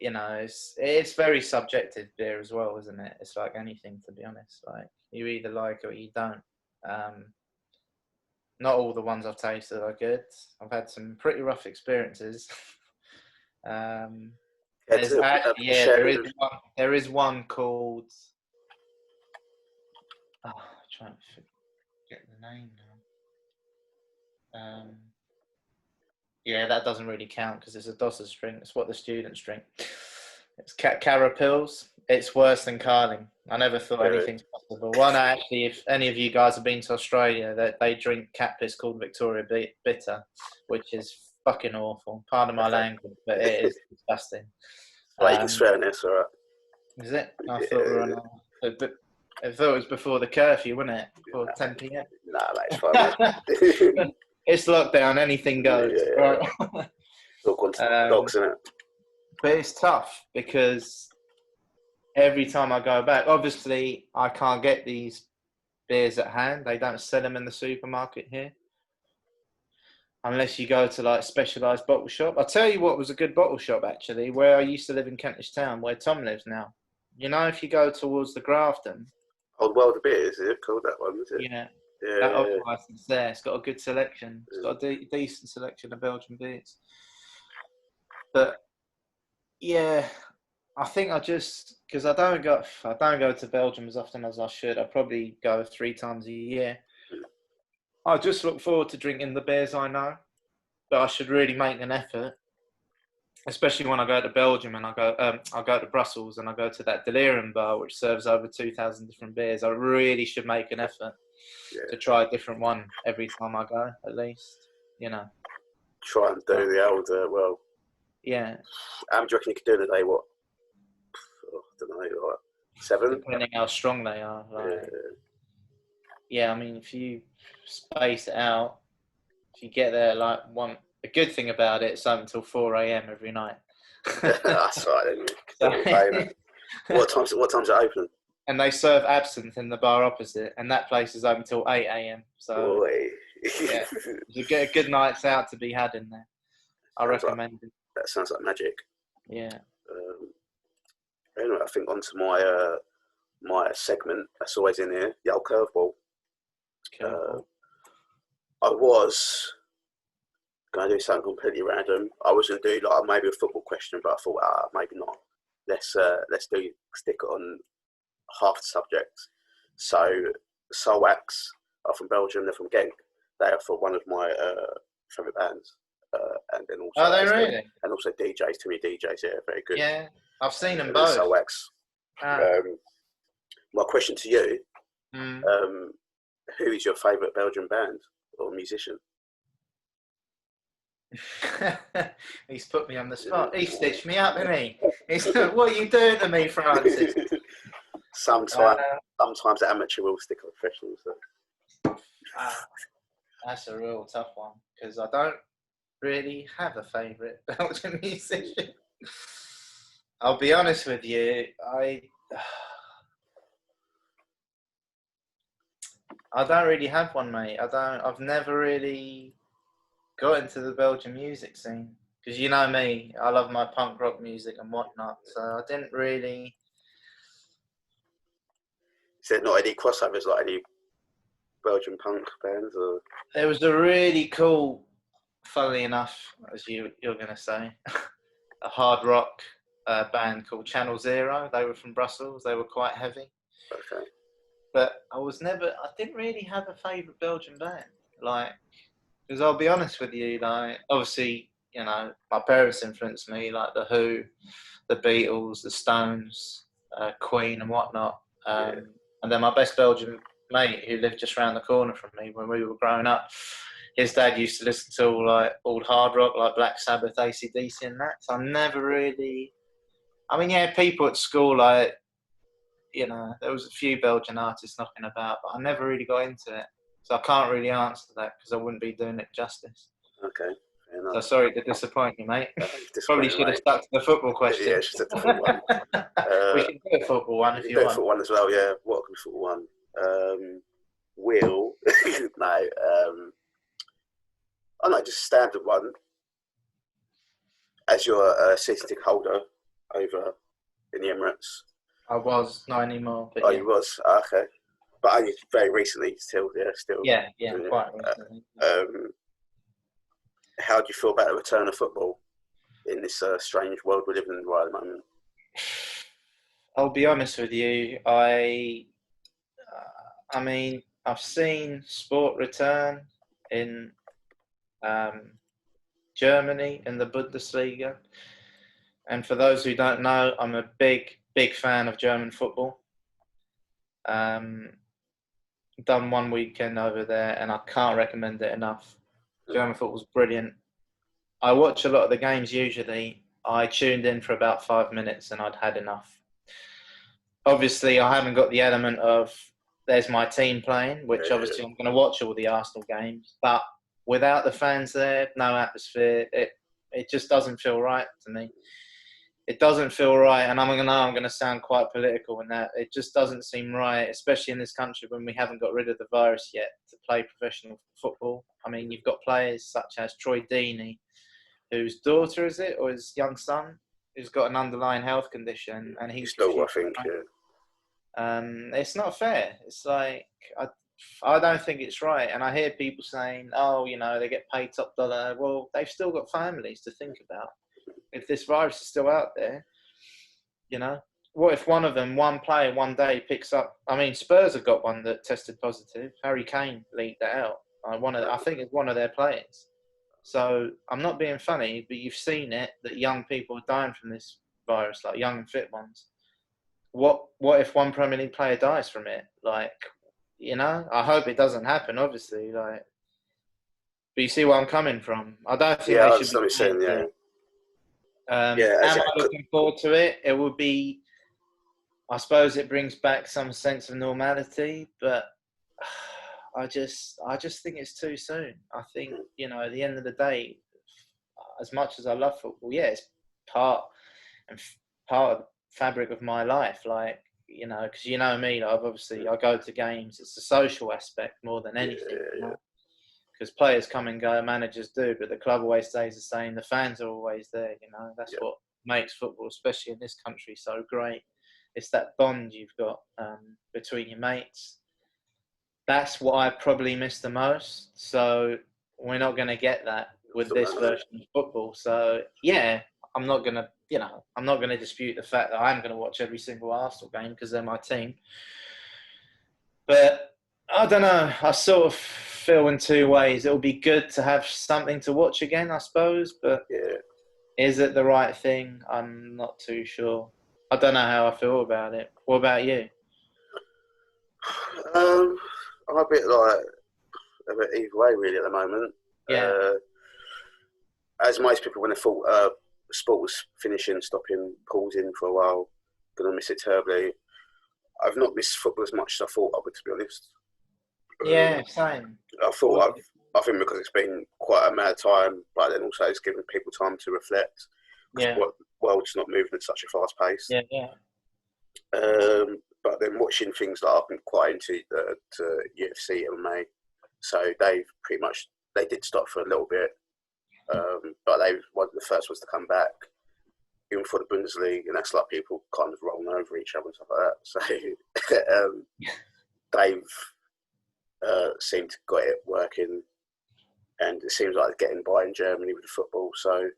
you know, it's very subjective beer as well, isn't it? It's like anything, to be honest. Like you either like it or you don't. Not all the ones I've tasted are good. I've had some pretty rough experiences. There is one called. Oh, I'm trying to forget the name now. Yeah, that doesn't really count because it's a Dossers drink. It's what the students drink. It's Carapils. It's worse than Carling. I never thought anything's possible. One, actually, if any of you guys have been to Australia, they drink cat piss called Victoria Bitter, which is fucking awful. Pardon my language, but it is disgusting. Like you can swear in this, alright? Is it? I thought we were on. I thought it was before the curfew, wasn't it? Before 10 p.m. Nah, mate, it's fine. It's lockdown. Anything goes. Yeah. Right? Dogs, isn't it? But it's tough because every time I go back, obviously I can't get these beers at hand. They don't sell them in the supermarket here. Unless you go to like specialised bottle shop. I'll tell you what was a good bottle shop actually, where I used to live in Kentish Town, where Tom lives now. You know, if you go towards the Grafton. Old World of Beers, is it called that one, is it? Yeah. That license there. It's got a good selection. It's got a decent selection of Belgian beers. But yeah, I think because I don't go to Belgium as often as I should. I probably go 3 times a year. I just look forward to drinking the beers I know, but I should really make an effort, especially when I go to Belgium and I go to Brussels and I go to that Delirium bar which serves over 2,000 different beers. I really should make an effort to try a different one every time I go, at least, you know. Try and do the old yeah. How much do you reckon you could do in a day? What? I don't know, like 7? Depending how strong they are. Like, yeah, I mean, if you space it out, if you get there like a good thing about it's open until 4 a.m. every night. That's right, then. What time's it open? And they serve absinthe in the bar opposite, and that place is open until 8 a.m. So yeah, it's a good night's out to be had in there. I recommend it. That sounds like magic. Yeah. Anyway, I think onto my my segment that's always in here, the old curveball. I was going to do something completely random. I was going to do like maybe a football question, but I thought maybe not. Let's stick it on half the subject. So Soul Axe are from Belgium. They're from Genk. They are for one of my favourite bands. And then also, Are they really? And also DJs, too many DJs. Yeah, very good. Yeah, I've seen them both. Soul Axe. My question to you: who is your favourite Belgian band or musician? He's put me on the spot. He stitched me up, didn't he? What are you doing to me, Francis? Sometimes the amateur will stick on professionals. So. That's a real tough one because I don't really have a favourite Belgian musician. I'll be honest with you, I don't really have one, mate. I've never really got into the Belgian music scene because you know me, I love my punk rock music and whatnot. So I didn't really. Is there not any crossovers like any Belgian punk bands? Or? There was a really cool, funnily enough, as you're going to say, a hard rock band called Channel Zero. They were from Brussels. They were quite heavy. Okay. But I didn't really have a favourite Belgian band. Because I'll be honest with you, obviously, my parents influenced me, like The Who, The Beatles, The Stones, Queen and whatnot. And then my best Belgian mate, who lived just around the corner from me when we were growing up, his dad used to listen to all old hard rock, like Black Sabbath, AC/DC and that. So I never really... people at school, there was a few Belgian artists knocking about, but I never really got into it. So I can't really answer that because I wouldn't be doing it justice. Okay. So sorry to disappoint you, mate. Probably should have stuck to the football question. Yeah, should have stuck to the football one. We can do a football one if you want. Football one as well, yeah. What can be football one? Just standard one. As your season ticket holder over in the Emirates. I was, not anymore. But you was? Okay. But only very recently, still. Yeah, quite recently. How do you feel about the return of football in this strange world we're living in right at the moment? I'll be honest with you. I've seen sport return in Germany in the Bundesliga. And for those who don't know, I'm a big fan of German football. Done one weekend over there and I can't recommend it enough. German football's brilliant. I watch a lot of the games usually. I tuned in for about 5 minutes and I'd had enough. Obviously, I haven't got the element of there's my team playing, which obviously I'm going to watch all the Arsenal games. But without the fans there, no atmosphere, it just doesn't feel right to me. It doesn't feel right, and I'm going to sound quite political in that. It just doesn't seem right, especially in this country when we haven't got rid of the virus yet, to play professional football. You've got players such as Troy Deeney, whose daughter, is it, or his young son, who's got an underlying health condition, and he's still, I think, it's not fair. It's like I don't think it's right, and I hear people saying, "Oh, they get paid top dollar." Well, they've still got families to think about. If this virus is still out there, what if one of them, one player, one day picks up? Spurs have got one that tested positive. Harry Kane leaked that out. I think it's one of their players. So I'm not being funny, but you've seen it that young people are dying from this virus, like young and fit ones. What if one Premier League player dies from it? I hope it doesn't happen, obviously. But you see where I'm coming from. I don't think they should be saying, am I looking forward to it? It would be, I suppose it brings back some sense of normality, but I just think it's too soon. I think, at the end of the day, as much as I love football, it's part of the fabric of my life. Because me, I go to games. It's the social aspect more than anything. Because players come and go, managers do, but the club always stays the same. The fans are always there. That's what makes football, especially in this country, so great. It's that bond you've got between your mates. That's what I probably miss the most. So we're not going to get that with this version of football. So I'm not going to dispute the fact that I'm going to watch every single Arsenal game because they're my team. But I don't know. I sort of feel in two ways. It'll be good to have something to watch again, I suppose. But Yeah. is it the right thing? I'm not too sure. I don't know how I feel about it. What about you? I'm a bit like a bit either way really at the moment. Yeah. As most people, when they thought sport was finishing, stopping, pausing for a while, gonna miss it terribly. I've not missed football as much as I thought I would, to be honest. Yeah, same. I thought I think because it's been quite a mad time, but then also it's given people time to reflect. Yeah. The world's not moving at such a fast pace. Yeah, yeah. But then watching things like I've been quite into UFC MMA, so they did stop for a little bit, but they were the first ones to come back, even for the Bundesliga, and that's like people kind of rolling over each other and stuff like that. So they've seemed to got it working, and it seems like they're getting by in Germany with the football. So,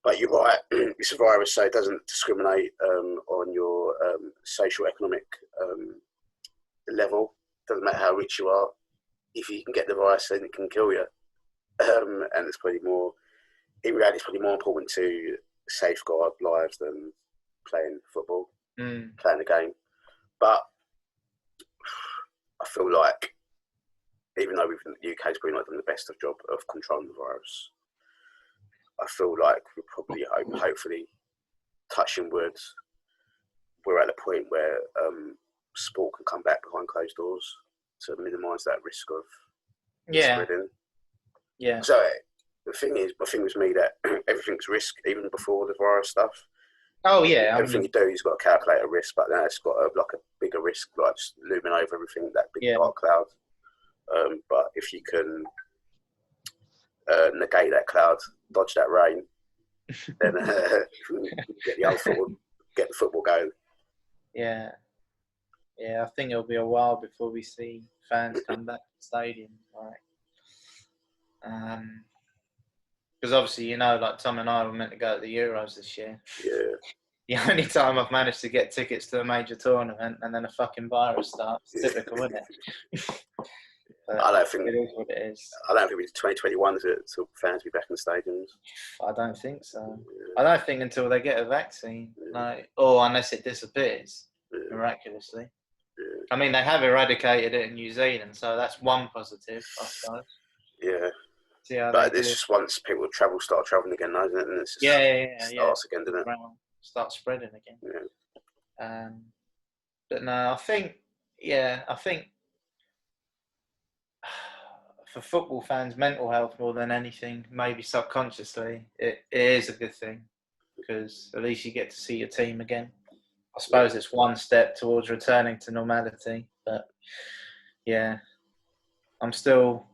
but you're right, it's a virus, so it doesn't discriminate on your social economic level. Doesn't matter how rich you are. If you can get the virus, then it can kill you. And it's probably more, in reality, it's probably more important to safeguard lives than playing football, playing the game. But I feel like, even though the UK's probably not done the best of job of controlling the virus, I feel like we're probably, hopefully, touching wood, we're at a point where sport can come back behind closed doors to minimise that risk of spreading. Yeah. So the thing with me that everything's risk, even before the virus stuff. Oh yeah. Everything you do, you've got to calculate a risk, but now it's got a bigger risk, like just looming over everything, that big dark cloud. But if you can negate that cloud, dodge that rain, then get the football going. Yeah. Yeah, I think it'll be a while before we see fans come back to the stadium. Because obviously, like Tom and I were meant to go to the Euros this year. Yeah. The only time I've managed to get tickets to a major tournament, and then a fucking virus starts. Typical, isn't it? I don't think it is what it is. I don't think it's 2021 is it, till fans be back in the stadiums. I don't think so. Yeah. I don't think until they get a vaccine, or unless it disappears miraculously. Yeah. I mean, they have eradicated it in New Zealand, so that's one positive, I suppose. Yeah. But this is once people start travelling again, isn't it? And it's just starts again, doesn't it? Start spreading again. Yeah. But no, I think for football fans, mental health more than anything, maybe subconsciously, it is a good thing because at least you get to see your team again. I suppose it's one step towards returning to normality, but yeah, I'm still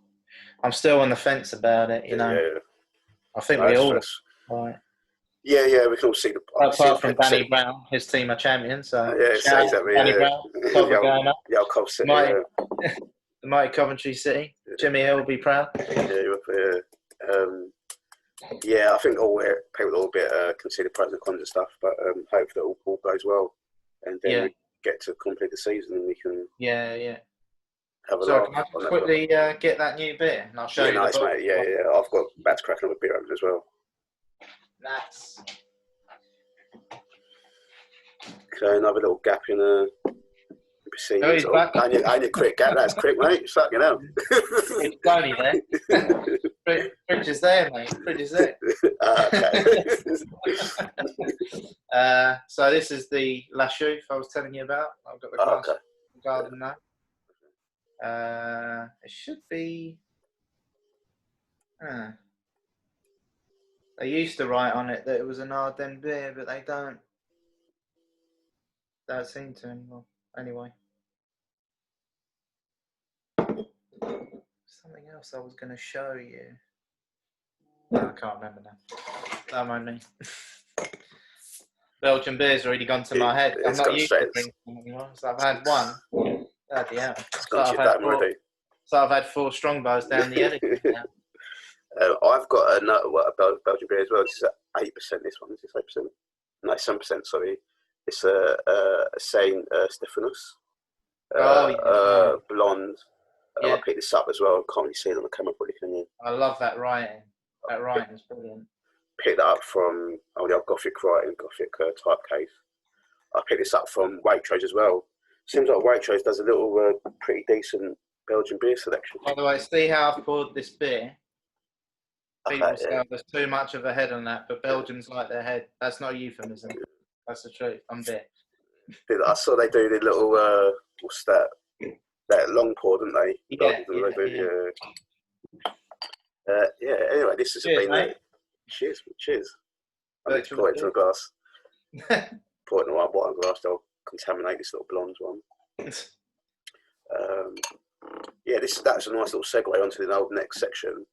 on the fence about it. Yeah. I think we all right. Yeah, we can all see the. Apart from Danny Brown, his team are champions. So exactly. Danny Brown, going up. City, the mighty Coventry City. Jimmy Hill will be proud. Yeah, I think people all a bit consider pros and cons and stuff, but hope that all goes well, and then we get to complete the season and we can. Yeah. Have a laugh. Can I quickly get that new beer and I'll show you. Nice, mate. Yeah. I've got about to crack another beer open as well. Nice. Okay, another little gap in proceedings. I need a quick gap. That's quick, mate. Fucking hell. It's funny there. Fridge is there, mate. Fridge is there. Okay. So this is the La Chouffe I was telling you about. I've got the glass garden now. It should be. They used to write on it that it was an Ardennes beer, but they don't seem to anymore. Anyway, something else I was going to show you. No, I can't remember now. Don't mind me. Belgian beer's already gone to my head. I'm not used to drinking anymore, so I've had one. Bloody hell. So I've had 4 Strongbows down the alley. I've got a Belgian beer as well. This is 8%. This one is 8%. No, 7%. Sorry, it's a Saint Stephanus. Oh yeah, blonde. I yeah. picked this up as well. Can't really see it on the camera, probably can you? I love that writing. That writing is brilliant. Picked that up from the old Gothic writing, Gothic type case. I picked this up from Waitrose as well. Seems like Waitrose does a little pretty decent Belgian beer selection. By the way, see how I've poured this beer? People Okay, say yeah. there's too much of a head on that, but Belgians like their head. That's not a euphemism. That's the truth. I'm beer. I saw they do the little what's that? That long pour, didn't they? Yeah, yeah, They yeah. do, yeah. Anyway, this has Cheers, been mate. Cheers. I need to Virtual pour it into a glass. cheers. Pour it in a bottom glass. They'll contaminate this little blonde one. Yeah, that's a nice little segue onto the old next section,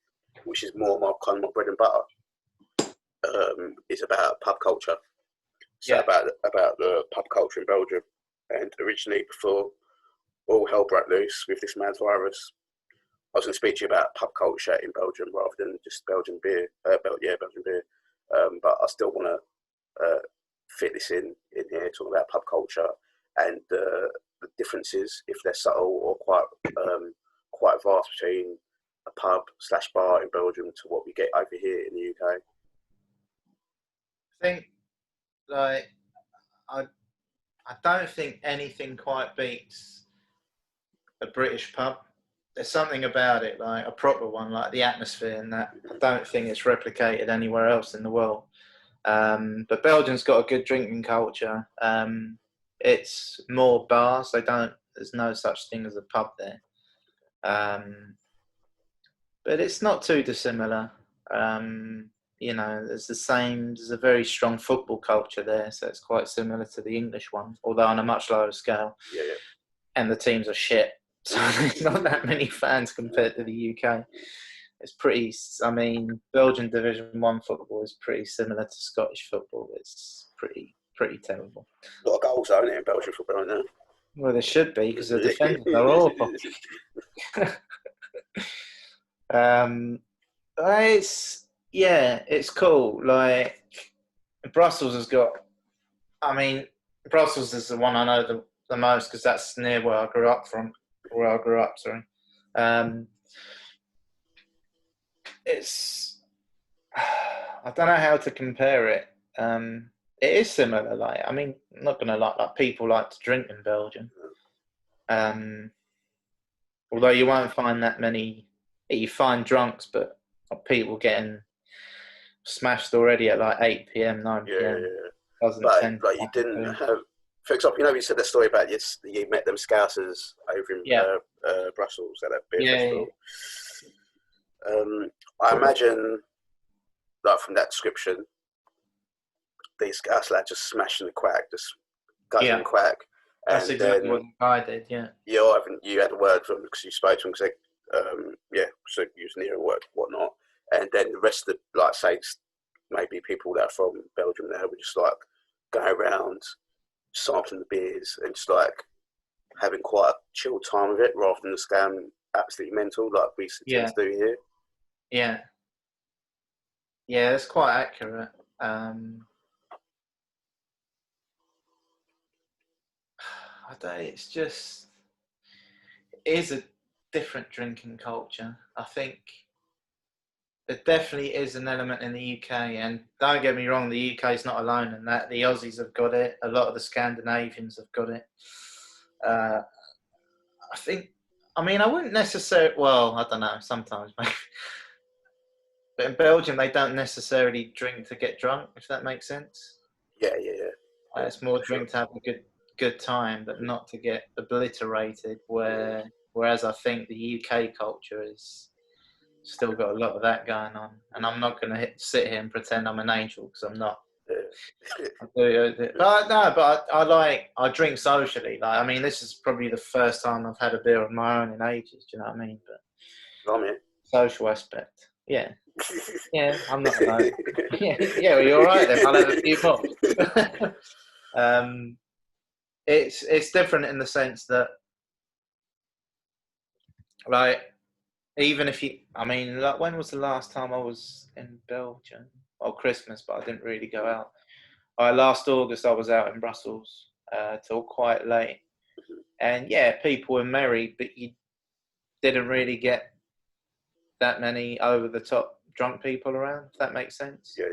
which is more my kind of my bread and butter. It's about pub culture. So Yeah. about the pub culture in Belgium, and originally before all hell broke loose with this mad virus, I was going to speak to you about pub culture in Belgium rather than just Belgian beer. Belgian beer. But I still want to fit this in here, talk about pub culture and the differences, if they're subtle or quite vast, between a pub/bar in Belgium to what we get over here in the UK. I think, like, I don't think anything quite beats a British pub. There's something about it, like a proper one, like the atmosphere and that. I don't think it's replicated anywhere else in the world. But Belgium's got a good drinking culture. It's more bars. There's no such thing as a pub there. But it's not too dissimilar. There's a very strong football culture there, so it's quite similar to the English one, although on a much lower scale. Yeah. And the teams are shit, so there's not that many fans compared to the UK. It's Belgian Division 1 football is pretty similar to Scottish football. It's pretty terrible. A lot of goals, though, isn't it, in Belgian football, aren't there? Well, there should be, because the defenders are awful. It's cool. Like, Brussels has got. Brussels is the one I know the most because that's near where I grew up. Sorry. It's. I don't know how to compare it. It is similar. I'm not gonna like people like to drink in Belgium. Although you won't find that many. You find drunks, but people getting smashed already at like 8 p.m, 9 p.m. Doesn't tend but you didn't have. For example, you said the story about you met them Scousers over in Brussels at that beer festival. I imagine, like from that description, these Scouse lads just smashing the quack, just guzzling the quack. That's exactly what the guy did. Yeah. You had a word from them because you spoke to him because so you was near work, whatnot, and then the rest of the maybe people that are from Belgium there were just like going around sampling the beers and just like having quite a chill time with it rather than the scam absolutely mental like we tend to do here. Yeah, that's quite accurate. It is a different drinking culture. I think there definitely is an element in the UK, and don't get me wrong, the UK is not alone in that. The Aussies have got it. A lot of the Scandinavians have got it. I wouldn't necessarily. Well, I don't know. Sometimes, maybe. But in Belgium, they don't necessarily drink to get drunk. If that makes sense. Yeah. It's more drink to have a good time, but not to get obliterated. Whereas I think the UK culture is still got a lot of that going on, and I'm not going to sit here and pretend I'm an angel because I'm not. But I drink socially. This is probably the first time I've had a beer of my own in ages. Do you know what I mean? But social aspect, yeah, I'm not alone. Well, you're all right then. I'll have a few more. It's different in the sense that, even if when was the last time I was in Belgium? Well, Christmas, but I didn't really go out. Last August, I was out in Brussels till quite late, And yeah, people were merry, but you didn't really get that many over the top drunk people around, if that makes sense. Yeah.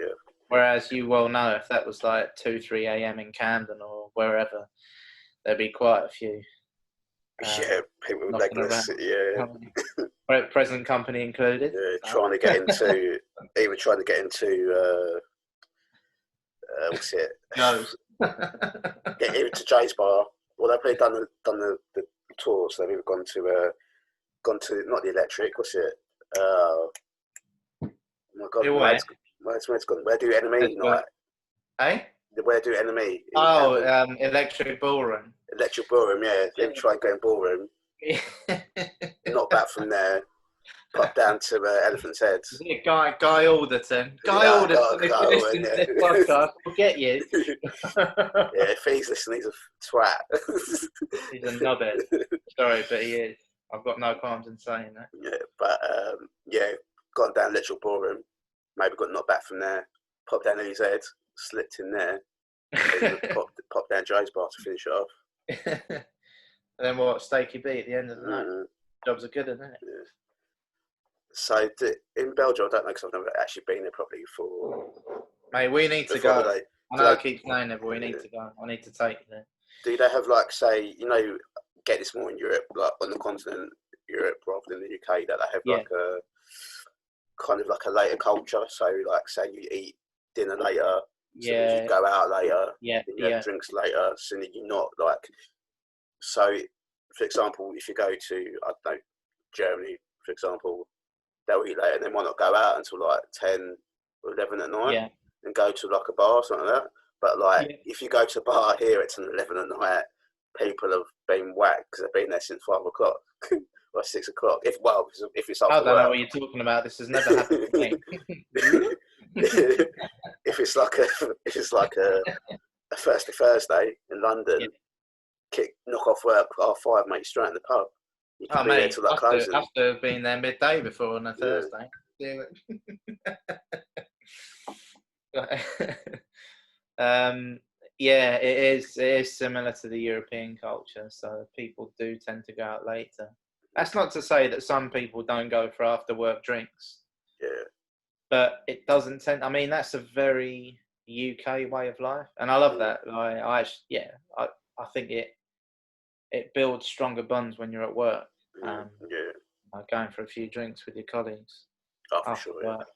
Whereas you well know if that was like 2-3 a.m. in Camden or wherever, there'd be quite a few. Yeah, people with Knocking legless. around. Yeah. Present company included. Yeah, trying to get into what's it? Goes. Get into Jay's bar. Well, they've probably done the tour, so they've either gone to not the Electric. What's it? Oh my God, where's gone? Where do enemy night? Eh? Where do enemy? Oh, Electric Ballroom. Electric Ballroom. Yeah, they try and go in Ballroom. Not back from there. Pop down to Elephant's Head. Guy Alderton. Alderton. If you listen to this podcast, we'll get you. Yeah, if he's listening, he's a twat. He's a knobhead. Sorry, but he is. I've got no qualms in saying that. Yeah, but gone down Electric Ballroom. Maybe got knocked back from there. Popped down Ellie's Head. Slipped in there. Pop down Joe's bar to finish it off. And then what? Steaky B at the end of the night. Jobs are good, isn't it? Yeah. So in Belgium, I don't know because I've never actually been there properly for. Mate, we need to go. I know I keep saying it, but we need to go. I need to take you there. Do they have like, say, get this more in Europe, like on the continent, Europe rather than the UK, that they have like a kind of like a later culture? So like, say you eat dinner later, so you go out later, you have drinks later, so that you're not like. So, for example, if you go to I don't know Germany, for example, they'll eat later and they might not go out until like 10 or 11 at night and go to like a bar or something like that. But like if you go to a bar here at 10 or 11 at night, people have been whacked because they've been there since 5 o'clock or 6 o'clock. If it's after I don't know what you're talking about. This has never happened to me. if it's like a Thursday in London, knock off work 5:30, mate, straight in the pub. You can be there till like closing. After have been there midday before on a Thursday. It is similar to the European culture, so people do tend to go out later. That's not to say that some people don't go for after work drinks. Yeah. But it doesn't tend. I mean, that's a very UK way of life, and I love that. I think it builds stronger bonds when you're at work. Like going for a few drinks with your colleagues. Oh, for sure. Work.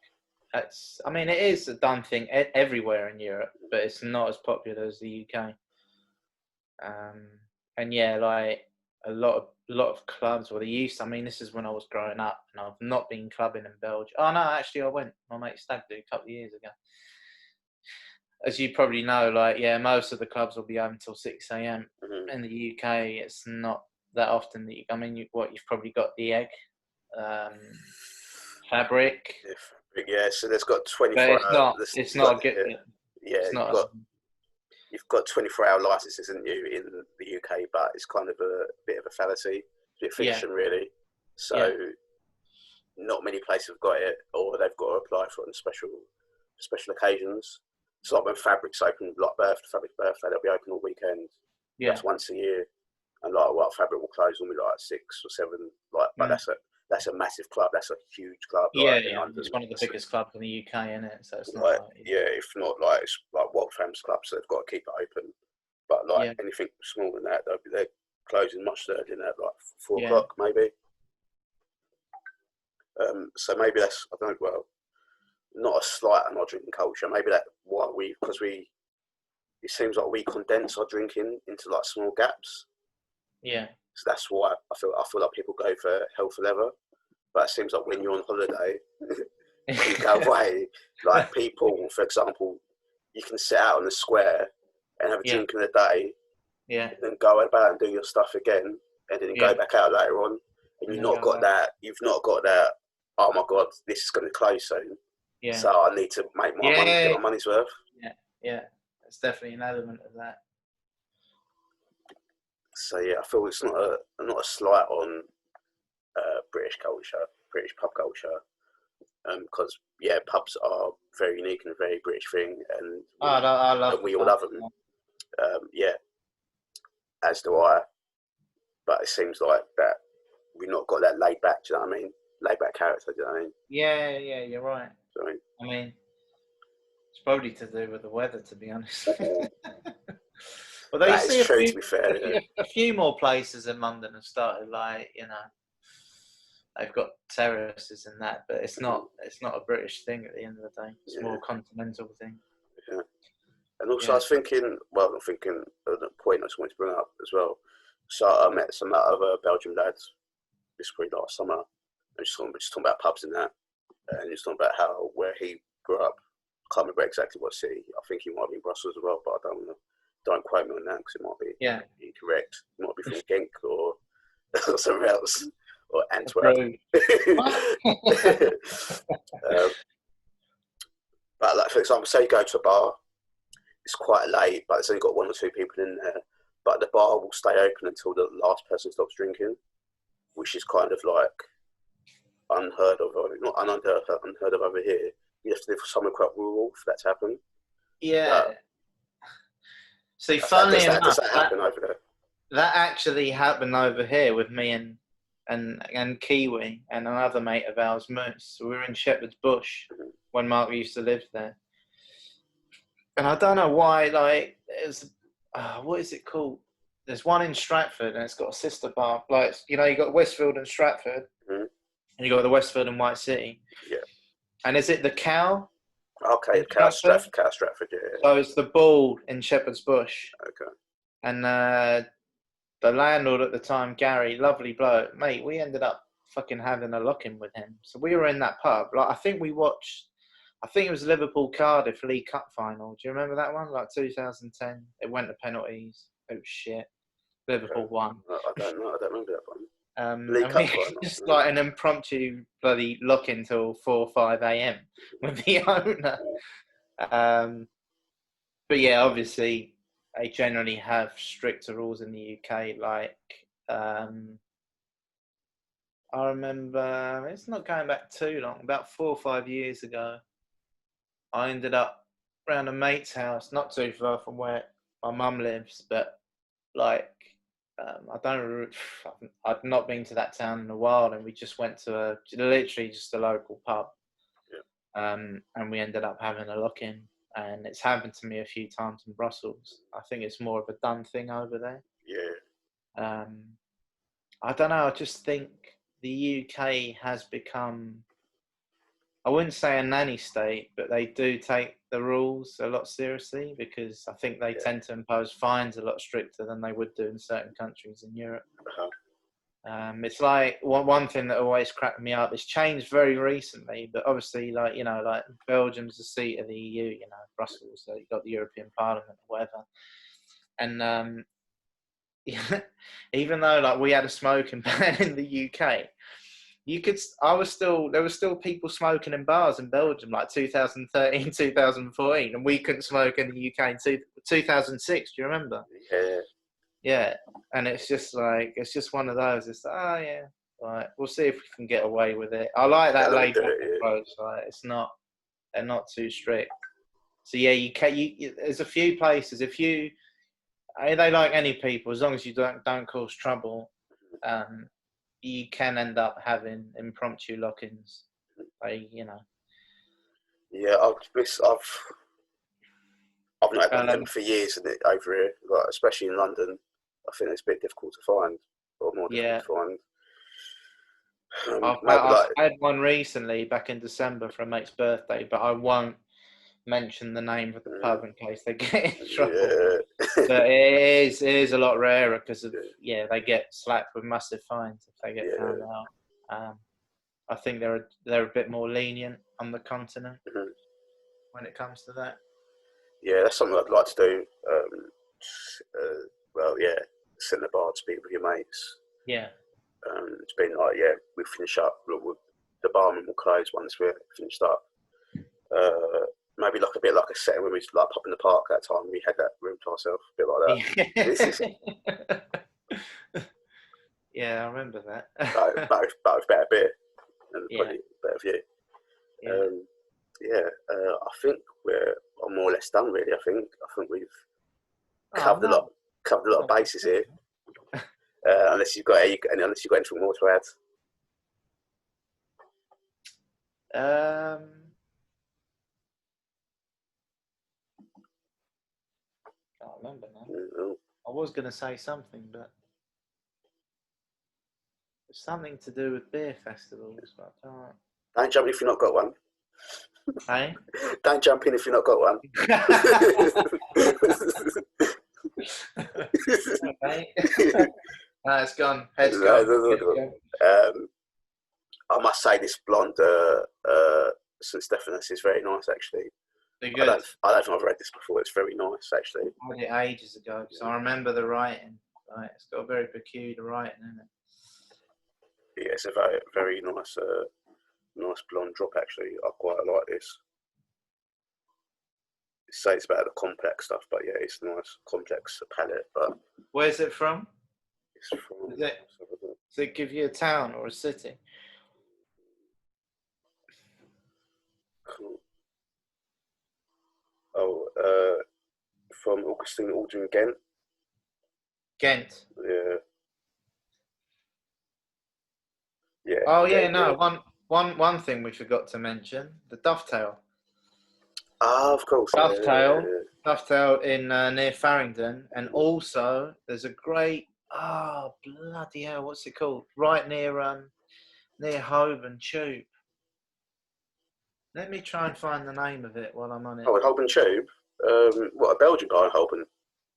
It is a done thing everywhere in Europe, but it's not as popular as the UK. Like a lot of clubs, or they used to, this is when I was growing up, and I've not been clubbing in Belgium. Oh no, actually I went. My mate stag do a couple of years ago. As you probably know, most of the clubs will be open until 6 a.m. In the UK, it's not that often that you've probably got the egg, fabric. Yeah, so there's got 24 hours. It's not good. You've got 24-hour licenses, haven't you, in the UK, but it's kind of a bit of a fallacy. It's a bit fiction, really. So not many places have got it, or they've got to apply for it on special occasions. So like when Fabric's open, like Fabric's birthday, they'll be open all weekend. Yeah. That's once a year. And Fabric will close normally like 6 or 7. But that's a massive club. That's a huge club. It's one of the biggest clubs in the UK, isn't it? So it's not if not it's like world famous clubs, so they've got to keep it open. But anything smaller than that, they're closing much earlier than that, like 4 o'clock maybe. So maybe that's, I don't know, well, not a slight on our drinking culture. Maybe that's why it seems like we condense our drinking into like small gaps. Yeah. So that's why I feel like people go for hell for leather. But it seems like when you're on holiday, you go away. Like people, for example, you can sit out on the square and have a drink in a day. Yeah. And then go about and do your stuff again, and then go back out later on. And you've not got that. Oh my God, this is going to close soon. Yeah. So I need to make my money, get my money's worth. Yeah. It's definitely an element of that. So I feel it's not a slight on British culture, British pub culture, because pubs are very unique and a very British thing, and we all love them. As do I. but it seems like that we've not got that laid back. Do you know what I mean? Laid back character. Do you know what I mean? Yeah, you're right. Do you know what I mean? I mean, it's probably to do with the weather, to be honest. Although you That is see true. To be fair, yeah. a few more places in London have started, like, you know, they've got terraces and that, but it's not a British thing at the end of the day. It's more a continental thing. Yeah. And also, I was thinking, I'm thinking of the point I just wanted to bring up as well. So I met some other Belgian lads this week last summer, and just talking about pubs and that, and just talking about where he grew up. I can't remember exactly what city. I think he might be in Brussels as well, but don't quote me on that because it might be incorrect. It might be from Genk or somewhere else, or Antwerp. But like, for example, say you go to a bar, it's quite late, but it's only got 1 or 2 people in there, but the bar will stay open until the last person stops drinking, which is kind of like unheard of, or not unheard of over here. You have to live somewhere quite rural for that to happen. Yeah. See, funnily enough, does that happen over there? That actually happened over here with me and Kiwi and another mate of ours, Moose. So we were in Shepherd's Bush when Mark used to live there. And I don't know why, like, there's, what is it called? There's one in Stratford, and it's got a sister bar. Like, you know, you got Westfield and Stratford, and you got the Westfield and White City. Yeah. And is it the Cow? Okay, Stratford, yeah. So it's the Bull in Shepherd's Bush. Okay. And the landlord at the time, Gary, lovely bloke, mate, we ended up fucking having a lock-in with him. So we were in that pub. Like, I think it was Liverpool Cardiff League Cup final. Do you remember that one? Like 2010. It went to penalties. It was shit. Liverpool won. I don't know. I don't remember that one. League Cup final. Just like an impromptu bloody lock-in till 4 or 5 a.m. with the owner. But yeah, obviously, they generally have stricter rules in the UK. Like, I remember, it's not going back too long, about 4 or 5 years ago, I ended up around a mate's house, not too far from where my mum lives, but like, I'd not been to that town in a while, and we just went to literally just a local pub. Yeah. And we ended up having a lock-in, and it's happened to me a few times in Brussels. I think it's more of a done thing over there. Yeah. I don't know, I just think the UK has become, I wouldn't say a nanny state, but they do take the rules a lot seriously, because I think they tend to impose fines a lot stricter than they would do in certain countries in Europe. It's like one thing that always cracked me up. It's changed very recently, but obviously, like, you know, like Belgium's the seat of the EU, you know, Brussels, so you've got the European Parliament or whatever. And even though like we had a smoking ban in the UK, there were still people smoking in bars in Belgium, like 2013, 2014, and we couldn't smoke in the UK in 2006. Do you remember? Yeah. Yeah, and it's just one of those. It's like, right, we'll see if we can get away with it. I like that laid back approach. Like, they're not too strict. So yeah, there's a few places, they like any people, as long as you don't cause trouble, you can end up having impromptu lock-ins. Like, you know. Yeah, I've not had them for years over here, like, especially in London. I think it's a bit difficult to find, or more difficult to find. I've had one recently back in December for a mate's birthday, but I won't mention the name of the pub in case they get in trouble. Yeah. But it is a lot rarer because of they get slapped with massive fines if they get found out. I think they're a bit more lenient on the continent when it comes to that. Yeah, that's something I'd like to do. Sit in the bar, speak with your mates. Yeah. It's been like, we finish up. The barman will close once we're finished up. Maybe like a bit like a setting where we like pop in the park that time. We had that room to ourselves, a bit like that. Yeah, I remember that. but with better beer and probably better view. I think we're more or less done, really. I think we've covered a lot of bases here. unless you've got anything more to add. Can't remember now. Mm-hmm. I was going to say something, but it's something to do with beer festivals, but I can't. Don't jump in if you've not got one. Hey? Don't jump in if you've not got one. Okay. No, it's gone. Head's gone. I must say this blonde St. Stephanus is very nice, actually. They're good. I don't think I've read this before. It's very nice, actually. I read it ages ago, because I remember the writing. Right? It's got a very peculiar writing in it. Yeah, it's a very, very nice, nice blonde drop, actually. I quite like this. It says it's about the complex stuff, but yeah, it's nice, complex palette. But where's it from? It's from. Does it give you a town or a city? Cool. Oh, from Augustine Aldrin, Ghent. Ghent. Yeah. Yeah. Oh yeah, no. One thing we forgot to mention: the dovetail. Ah, of course. Dovetail in near Farringdon, and also there's a great bloody hell, what's it called? Right near Holborn Tube. Let me try and find the name of it while I'm on it. Oh, Holborn Tube. What, a Belgian bar in Holborn?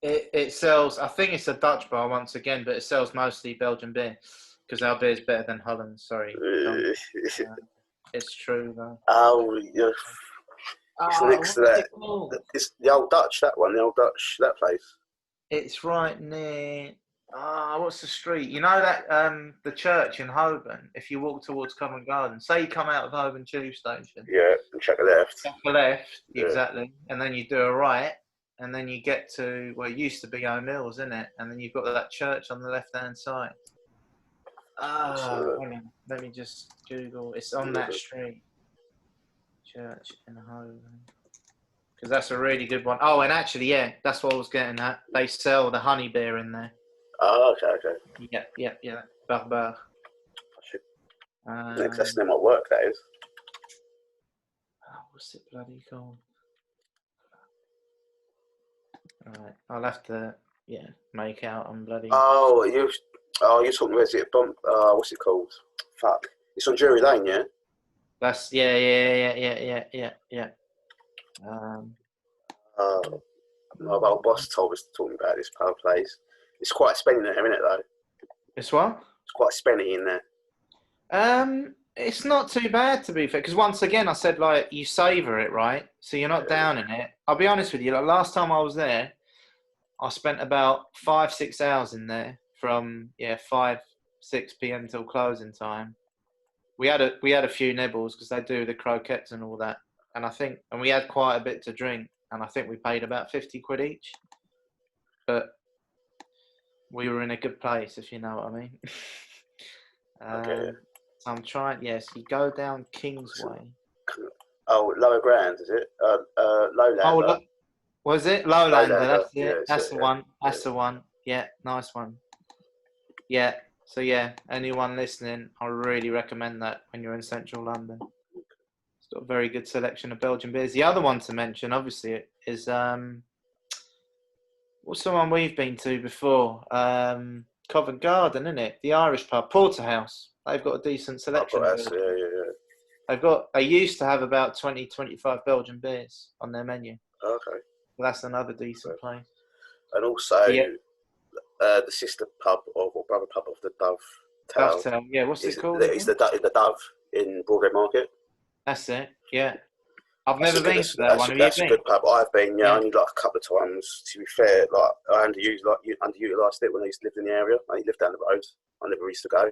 It sells. I think it's a Dutch bar once again, but it sells mostly Belgian beer because our beer is better than Holland. Sorry, it's true though. Oh, yeah. It's next to that. It's the Old Dutch. That one, the Old Dutch. That place. It's right near. What's the street? You know that the church in Holborn. If you walk towards Covent Garden, say you come out of Holborn Tube Station. Yeah, and check the left. Check the left, exactly, and then you do a right, and then you get to where it used to be O'Mills, isn't it? And then you've got that church on the left-hand side. Let me just Google. It's on that street. Church in Holborn. Because that's a really good one. Oh, and actually, yeah, that's what I was getting at. They sell the honey beer in there. Oh, okay. Yeah. Barbar. Next lesson might work, that is. What's it bloody called? Alright, I'll have to, make out on bloody... you're talking, where's it? What's it called? Fuck. It's on Drury Lane, yeah? That's, yeah. My old boss told us to talk about this pub place. It's quite spenny there, isn't it, though? It's what? It's quite spenny in there. It's not too bad, to be fair, because once again, I said, like, you savour it, right? So you're not down in it. I'll be honest with you, like, last time I was there, I spent about 5-6 hours in there from 5-6 p.m. till closing time. We had a few nibbles because they do the croquettes and all that, and we had quite a bit to drink, and I think we paid about 50 quid each. But we were in a good place, if you know what I mean. Okay. So I'm trying. Yes, you go down Kingsway. Oh, Lower Grand, is it? Lowlander. Was it Lowlander? That's it. Yeah, that's the one. That's the one. Yeah, nice one. Yeah. So anyone listening, I really recommend that when you're in central London. It's got a very good selection of Belgian beers. The other one to mention, obviously, is what's the one we've been to before? Covent Garden, isn't it? The Irish pub, Porterhouse. They've got a decent selection. They used to have about 20-25 Belgian beers on their menu. Okay. That's another decent place. And also the sister pub or brother pub of the Dovetail. Yeah, what's it called? It's the Dove in Broadgate Market. That's it. Yeah. I've never been to that one. Have you been? That's a good pub. I've been, only like a couple of times. To be fair, like I underutilized it when I used to live in the area. I lived down the road. I never used to go.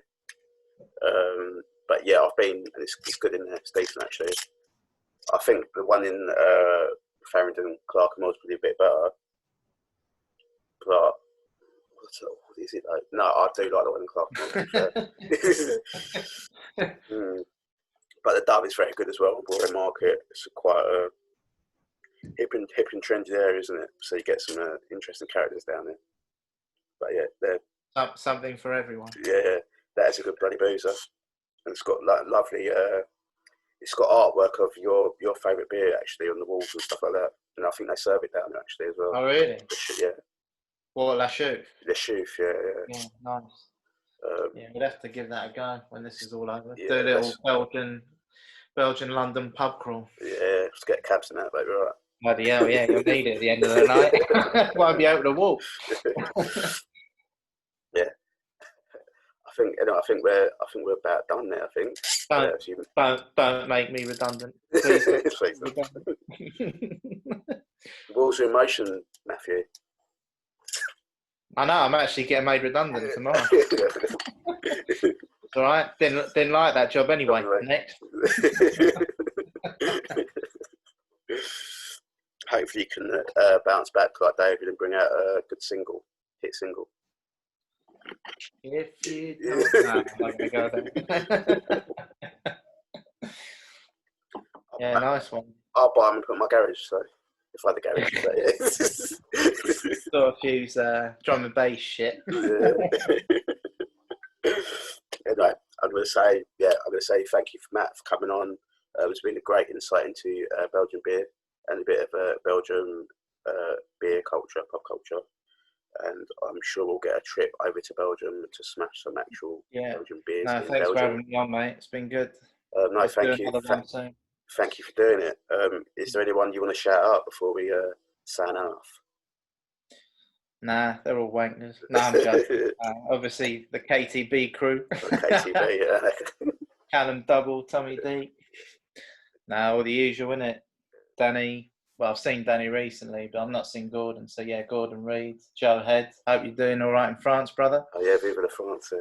But yeah, I've been, and it's good in there. It's decent actually. I think the one in Farringdon, Clerkenwell is probably a bit better. But what is it though? No, I do like the one in Clerkenwell. But the Dove is very good as well on Broadway Market. It's quite a hip and trendy area, isn't it? So you get some interesting characters down there. But yeah, Something for everyone. Yeah, that is a good bloody boozer. And it's got like lovely. It's got artwork of your favourite beer actually on the walls and stuff like that. And I think they serve it down there actually as well. Oh, really? Yeah. What, La Chouffe? The Chouffe, yeah. Yeah, nice. Yeah, we'd have to give that a go when this is all over. Yeah, Do a little Belgian London pub crawl. Yeah, let's get cabs in that, baby, right? Bloody hell, yeah, you'll need it at the end of the night. Won't be able to walk. Yeah. I think we're about done there. I think. Don't make me redundant. Please. Please. Wheels are in motion, Matthew. I know. I'm actually getting made redundant tomorrow. It's all right. Didn't like that job anyway. Next. Hopefully, you can bounce back like David and bring out a good hit single. If you don't, no, I'm not gonna go there. Yeah, nice one. I'll buy them and put in my garage. So if I had a garage, so yeah. Sort of use drum and bass shit. Anyway, I'm gonna say thank you, Matt, for coming on. It's been a great insight into Belgian beer and a bit of Belgian beer culture, pub culture. And I'm sure we'll get a trip over to Belgium to smash some actual Belgian beers. No, in thanks Belgium. for having me on, mate. It's been good. No, thank you. Thank you for doing it. Is there anyone you want to shout out before we sign off? Nah, they're all wankers. No, I'm joking. Obviously, the KTB crew. KTB, yeah. Callum Double, Tommy D. All the usual, innit? Danny. Well, I've seen Danny recently, but I've not seen Gordon. So, yeah, Gordon Reed, Joe Head. Hope you're doing all right in France, brother. Oh, yeah, vive la France.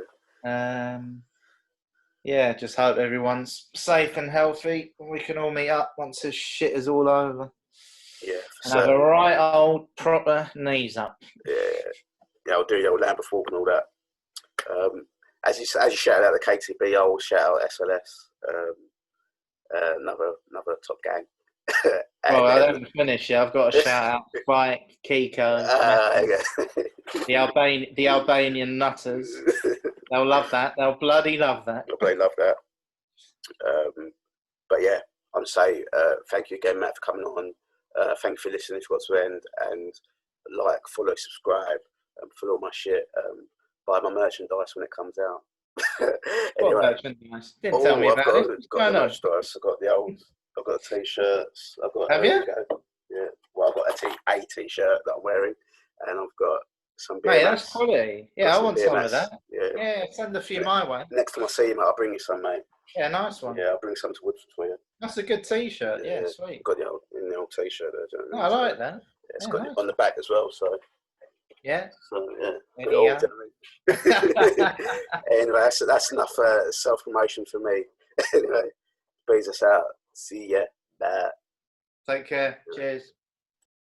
Yeah, just hope everyone's safe and healthy. We can all meet up once this shit is all over. Yeah. And have a right old proper knees up. Yeah, I'll do your Lambeth walk and all that. As you shouted out the KTB, I'll shout out SLS. Another top gang. Well, I haven't finished yet. I've got to shout out Spike, Kiko, the Albanian nutters. They'll love that. They'll bloody love that. They'll bloody love that. But yeah, I'm saying thank you again, Matt, for coming on. Thank you for listening to what's to end, and like, follow, subscribe, follow all my shit. Buy my merchandise when it comes out. Anyway, what merchandise? Didn't tell me about it. I've got the merchandise. I've got the t-shirts. Have you? Yeah. Well, I've got a t-shirt that I'm wearing, and I've got some beer. Hey, that's quality. Yeah, I want some of that. Yeah, send a few my way. Next time I see you, mate, I'll bring you some, mate. Yeah, nice one. Yeah, I'll bring some to Woodford for you. That's a good t-shirt. Yeah, sweet. Got the old t-shirt there. I like that. Yeah, it's got it on the back as well, so. Yeah. So, yeah. Anyway, that's enough self-promotion for me. Anyway, peace us out. See ya. Bye. Take care. Cheers.